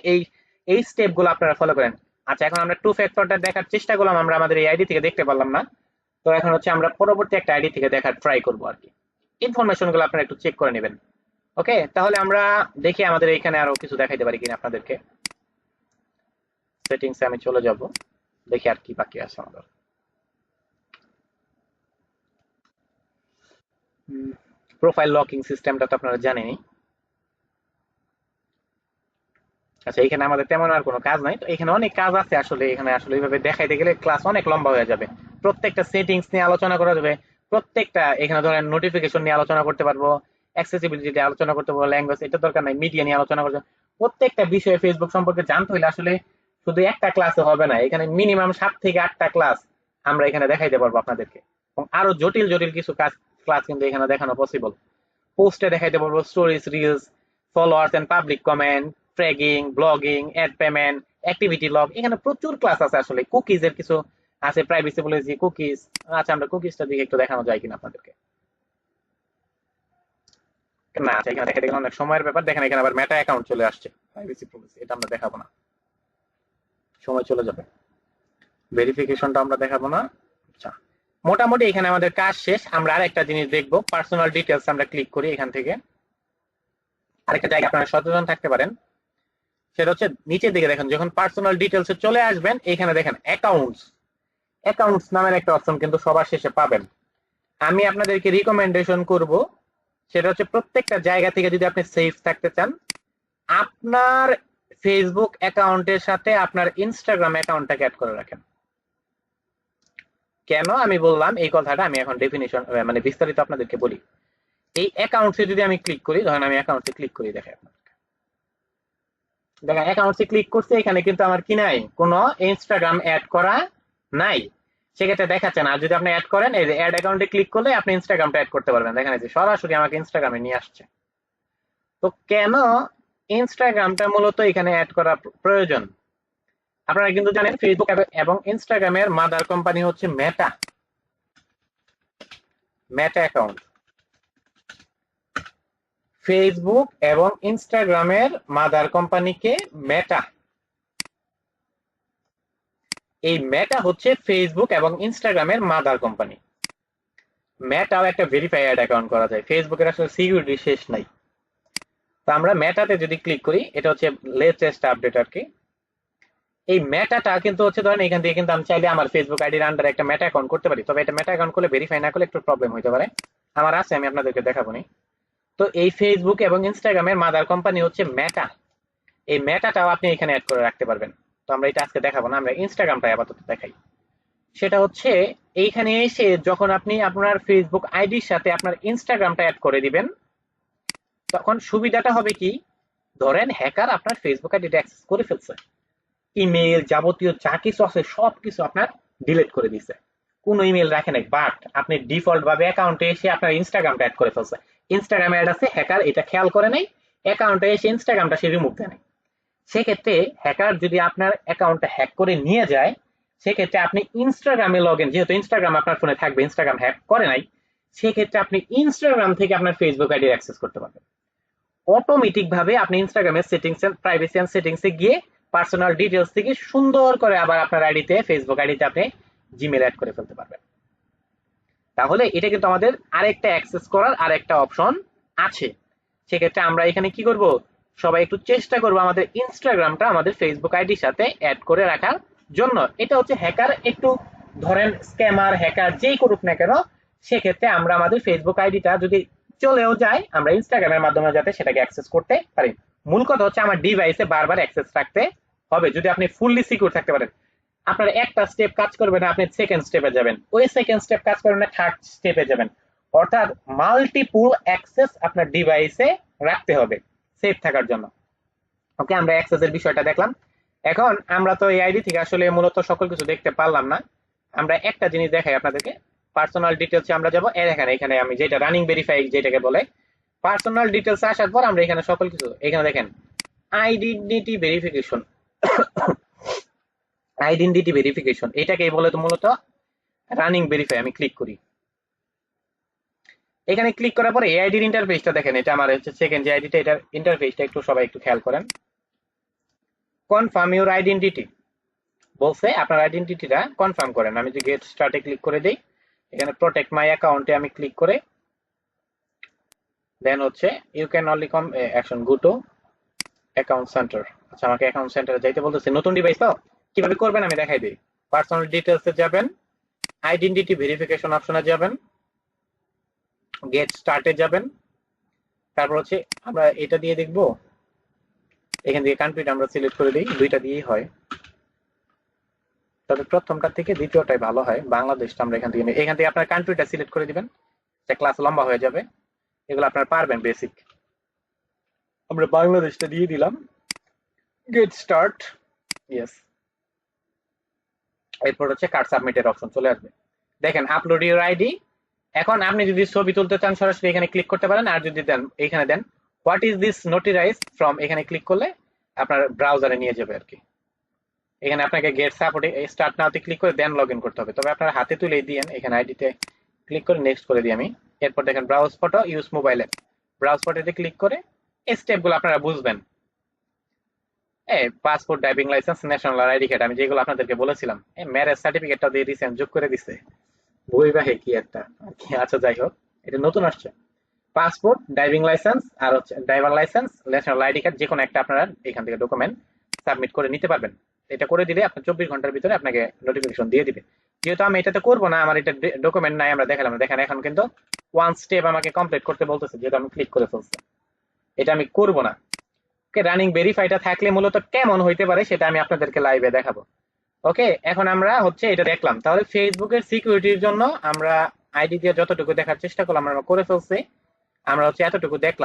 এই স্টেপ গুলো আপনারা ফলো করেন। আচ্ছা, এখন আমরা টু ফ্যাক্টরটা দেখার চেষ্টা করলাম, আমরা আমাদের এই আইডি থেকে দেখতে পারলাম না। তো এখন হচ্ছে আমরা পরবর্তী একটা আইডি থেকে দেখার ট্রাই করবো আর কি। ইনফরমেশন গুলো আপনারা একটু চেক করে নেবেন। ওকে, তাহলে আমরা দেখি আমাদের এখানে আরো কিছু দেখাইতে পারি কিনা আপনাদেরকে। সেটিংসে আমি চলে যাব, দেখি আর কি বাকি আছে আমাদের। প্রোফাইল লকিং সিস্টেমটা তো আপনারা জানেনই। আচ্ছা, এখানে আমাদের তেমন আর কোনো কাজ নাই, তো এখানে অনেক কাজ আছে আসলে। এখানে আসলে এইভাবে দেখাইতে গেলে ক্লাস অনেক লম্বা হয়ে যাবে। প্রত্যেকটা সেটিংস নিয়ে আলোচনা করা যাবে, প্রত্যেকটা এখানে ধরেন নোটিফিকেশন নিয়ে আলোচনা করতে পারবো, অ্যাক্সেসিবিলিটি নিয়ে আলোচনা করতে পারবো, ল্যাঙ্গুয়েজ এটা দরকার নাই, মিডিয়া নিয়ে আলোচনা করতে। প্রত্যেকটা বিষয়ে ফেসবুক সম্পর্কে জানতে হলে আসলে শুধু একটা ক্লাসে হবে না, এখানে মিনিমাম 7 থেকে 8টা ক্লাস আমরা এখানে দেখাইতে পারবো আপনাদেরকে। এবং আরো জটিল জটিল কিছু কাজ ক্লাস কিন্তু এখানে দেখানো পসিবল। পোস্টে দেখাইতে পারবো stories, reels, followers and public comment, tracking, blogging, ad payment, activity log, এখানে প্রচুর ক্লাস আছে আসলে। কুকিজ এর কিছু আছে, প্রাইভেসি পলিসি, কুকিজ। আচ্ছা, আমরা কুকিজটা দিকে একটু দেখানো যায় কিনা আপনাদেরকে। না, আচ্ছা, এখানে দেখাতে গেলে অনেক সময়ের ব্যাপার। দেখেন এখানে আবার মেটা অ্যাকাউন্ট চলে আসছে, প্রাইভেসি পলিসি এটা আমরা দেখাবো না, সময় চলে যাবে। ভেরিফিকেশনটা আমরা দেখাবো না। আচ্ছা, মোটামুটি এখানে আমাদের কাজ শেষ। আমরা আরেকটা জিনিস দেখবো, পার্সোনাল ডিটেলস আমরা ক্লিক করি এখান থেকে। আরেকটা জায়গা আপনারা সচেতন থাকতে পারেন, সেটা হচ্ছে নিচের দিকে দেখেন, যখন পার্সোনাল ডিটেলসে চলে আসবেন এখানে দেখেন অ্যাকাউন্টস, অ্যাকাউন্টস নামের একটা অপশন কিন্তু সবার শেষে পাবেন। আমি আপনাদেরকে রিকমেন্ডেশন করব, সেটা হচ্ছে প্রত্যেকটা জায়গা থেকে যদি আপনি সেফ থাকতে চান, আপনার ফেসবুক অ্যাকাউন্টের সাথে আপনার ইনস্টাগ্রাম অ্যাকাউন্টটাকে অ্যাড করে রাখেন। কেন আমি বললাম এই কথাটা, আমি এখন ডেফিনিশন মানে বিস্তারিত আপনাদেরকে বলি। এই অ্যাকাউন্টসে যদি আমি ক্লিক করি, ধরেন আমি অ্যাকাউন্টসে ক্লিক করি, দেখেন দেখেন অ্যাকাউন্টসে ক্লিক করছে, এখানে কিন্তু আমার কি নাই, কোনো ইনস্টাগ্রাম অ্যাড করা নাই, সেক্ষেত্রে দেখাচ্ছে না। আর যদি আপনি অ্যাড করেন, এই যে অ্যাড অ্যাকাউন্টে ক্লিক করলে আপনি ইনস্টাগ্রামটা অ্যাড করতে পারবেন। দেখেন এই যে সরাসরি আমাকে ইনস্টাগ্রামে নিয়ে আসছে। তো কেন ইনস্টাগ্রামটা মূলত এখানে অ্যাড করা প্রয়োজন? আপনারা কিন্তু জানেন ফেসবুক এবং ইনস্টাগ্রামের মাদার কোম্পানি হচ্ছে মেটা, মেটা অ্যাকাউন্ট। ফেসবুক এবং ইনস্টাগ্রামের মাদার কোম্পানিকে মেটা। এই মেটা হচ্ছে ফেসবুক এবং ইনস্টাগ্রামের মাদার কোম্পানি। মেটাও একটা ভেরিফাইড অ্যাকাউন্ট করা যায়, ফেসবুকের আসলে সিকিউরিটি শেষ নাই। তো আমরা মেটাতে যদি ক্লিক করি, এটা হচ্ছে লেটেস্ট আপডেট আর কি। এই মেটাটা কিন্তু হচ্ছে ধরেন এখান থেকে কিন্তু আমি চাইলে আমার ফেসবুক আইডির আন্ডারে একটা মেটা অ্যাকাউন্ট করতে পারি, তবে এটা মেটা অ্যাকাউন্ট করলে ভেরিফাই না করলে একটু প্রবলেম হতে পারে। আমার আছে, আমি আপনাদেরকে দেখাবো নি। তো এই ফেসবুক এবং ইনস্টাগ্রামের মাদার কোম্পানি হচ্ছে মেটা। এই মেটাটাও আপনি এখানে অ্যাড করে রাখতে পারবেন। তো আমরা এটা আজকে দেখাবো না, আমরা ইনস্টাগ্রামটা আপাতত দেখাই। সেটা হচ্ছে এইখানে এসে যখন আপনি আপনার ফেসবুক আইডির সাথে আপনার ইনস্টাগ্রামটা অ্যাড করে দিবেন, তখন সুবিধাটা হবে কি, ধরেন হ্যাকার আপনার ফেসবুক আইডিটা অ্যাক্সেস করে ফেলছে, ইমেল যাবতীয় যা কিছু আছে সবকিছু আপনার ডিলিট করে দিছে, কোন ইমেল রাখে নাই, বাট আপনি ডিফল্ট ভাবে অ্যাকাউন্টে এসে আপনার ইনস্টাগ্রামটা অ্যাড করে ফেলছে। ইনস্টাগ্রামে অ্যাড আছে, হ্যাকার এটা খেয়াল করে নাই, অ্যাকাউন্টে এসে ইনস্টাগ্রামটা সে রিমুভ দেয় নাই। সেক্ষেত্রে হ্যাকার যদি আপনার অ্যাকাউন্টটা হ্যাক করে নিয়ে যায়, সেক্ষেত্রে আপনি ইনস্টাগ্রামে লগ ইন, যেহেতু ইনস্টাগ্রাম আপনার ফোনে থাকবে, ইনস্টাগ্রাম হ্যাক করে নাই, সেক্ষেত্রে আপনি ইনস্টাগ্রাম থেকে আপনার ফেসবুক আইডি অ্যাক্সেস করতে পারবেন। অটোমেটিক ভাবে আপনি ইনস্টাগ্রামের সেটিংস এন্ড প্রাইভেসি এন্ড সেটিংসে গিয়ে পার্সোনাল ডিটেইলস থেকে সুন্দর করে আবার আপনার আইডিতে, ফেসবুক আইডিতে আপনি জিমেল অ্যাড করে ফেলতে পারবেন। তাহলে এটা কিন্তু আমাদের আরেকটা অ্যাক্সেস করার আরেকটা অপশন আছে। সেক্ষেত্রে আমরা এখানে কি করব, সবাই একটু চেষ্টা করব আমাদের ইনস্টাগ্রামটা আমাদের ফেসবুক আইডির সাথে অ্যাড করে রাখার জন্য। এটা হচ্ছে হ্যাকার একটু ধরেন স্ক্যামার হ্যাকার যেই করুক না কেন, সেক্ষেত্রে আমরা আমাদের ফেসবুক আইডিটা যদি চলেও যায়, আমরা ইনস্টাগ্রামের মাধ্যমে যাতে সেটাকে অ্যাক্সেস করতে পারি। মূল কথা হচ্ছে আমার ডিভাইসে বারবার অ্যাক্সেস রাখতে হবে। যদি আপনি ফুললি সিকিউর থাকতে পারেন, আপনার একটা স্টেপ কাজ করবে না, আপনি সেকেন্ড স্টেপে যাবেন, ওই সেকেন্ড স্টেপ কাজ করবে না, থার্ড স্টেপে যাবেন, অর্থাৎ মাল্টিপল অ্যাক্সেস আপনার ডিভাইসে রাখতে হবে সেফ থাকার জন্য। ওকে, আমরা অ্যাক্সেসের বিষয়টা দেখলাম। এখন আমরা তো এই আইডি থেকে আসলে মূলত সকল কিছু দেখতে পারলাম না। আমরা একটা জিনিস দেখাই আপনাদেরকে, পার্সোনাল ডিটেলসে আমরা যাব। এখানে আমি যেটা রানিং ভেরিফাই যেটাকে বলে, পার্সোনাল ডিটেলস আসার পর আমরা এখানে সকল কিছু, এখানে দেখেন আইডেন্টিটি ভেরিফিকেশন, আইডেন্টিটি ভেরিফিকেশন এটাকে বলে তো মূলত রানিং ভেরিফাই। আমি ক্লিক করি, এখানে ক্লিক করার পরে এআইডির ইন্টারফেসটা দেখেন, এটা আমার হচ্ছে সেকেন্ড যে আইডিটা, এটার ইন্টারফেসটা একটু সবাই একটু খেয়াল করেন। কনফার্ম ইউর আইডেন্টিটি বলছে, আপনার আইডেন্টিটিটা কনফার্ম করেন। আমি যদি গেট স্টার্টে ক্লিক করে দিই, এখানে প্রোটেক্ট মাই অ্যাকাউন্টে আমি ক্লিক করে দেন হচ্ছে you can only come action go to account centre. আচ্ছা, আমাকে অ্যাকাউন্ট সেন্টারে যাইতে বলতেছে, নতুন ডিভাইস তো কিভাবে করবেন আমি দেখাই দিই। পার্সোনাল ডিটেলসে যাবেন, আইডেন্টিটি ভেরিফিকেশন অপশনে যাবেন, গেট স্টার্টে যাবেন, তারপর হচ্ছে আমরা এটা দিয়ে দেখব। এখান থেকে কান্ট্রিটা আমরা সিলেক্ট করে দিই, দুইটা দিয়েই হয়, তবে প্রথমটা থেকে দ্বিতীয়টাই ভালো হয়। বাংলাদেশটা আমরা এখান থেকে আপনার কান্ট্রিটা সিলেক্ট করে দিবেন, ক্লাস লম্বা হয়ে যাবে, এগুলো আপনার পারবেন বেসিক। আমরা বাংলাদেশটা দিয়ে দিলাম, গেট স্টার্ট, ইয়েস। এরপর হচ্ছে কার্ড সাবমিটের অপশন চলে আসবে, দেখেন আপলোড ইউর আইডি। এখন আপনি যদি ছবি তুলতে চান সরাসরি এখানে ক্লিক করতে পারেন, আর যদি দেন এখানে then what is this notarise from, এখানে ক্লিক করলে আপনার ব্রাউজারে নিয়ে যাবে আর কি। এখানে আপনাকে গেট সাপোর্ট স্টার্ট নাওতে ক্লিক করে দেন লগ ইন করতে হবে, তবে আপনার হাতে তুলেই দিয়েন। এখানে আইডিতে ক্লিক করে নেক্সট করে দিই আমি। এরপর দেখেন ব্রাউজ ফটো ইউজ মোবাইলে, ব্রাউজ ফটোতে ক্লিক করে এই স্টেপগুলো আপনারা বুঝবেন। Passport, driving licence, national ID card, আমি যেগুলো আপনাদেরকে বলেছিলাম। ম্যারেজ সার্টিফিকেটটা দিয়ে রিসেন্ট যোগ করে দিছে, বইবাহে কি একটা। আচ্ছা যাই হোক, এটা নতুন আসছে। পাসপোর্ট, ড্রাইভিং লাইসেন্স আর হচ্ছে driver licence, national ID card, যে কোনো একটা আপনারা এখান থেকে ডকুমেন্ট সাবমিট করে নিতে পারবেন। এটা করে দিলে আপনার 24 ঘন্টার ভিতরে আপনাকে নোটিফিকেশন দিয়ে দিবে। যেহেতু আমি এটাতে করবো না, আমার এটা ডকুমেন্ট নাই, আমরা দেখালাম। দেখেন এখন কিন্তু ওয়ান স্টেপ আমাকে কমপ্লিট করতে বলতেছে, যেহেতু আমি ক্লিক করে ফেলছি। এটা আমি করবো না। ওকে, রানিং ভেরিফাইটা থাকলে মূলত কেমন হইতে পারে সেটা আমি আপনাদেরকে লাইভে দেখাবো। ওকে, এখন আমরা হচ্ছে এটা দেখলাম। তাহলে ফেসবুকের সিকিউরিটির জন্য আমরা আইডি দিয়ে যতটুকু দেখার চেষ্টা করলাম আমরা করে ফেলছি। আমরা হচ্ছে এতটুকু দেখলাম।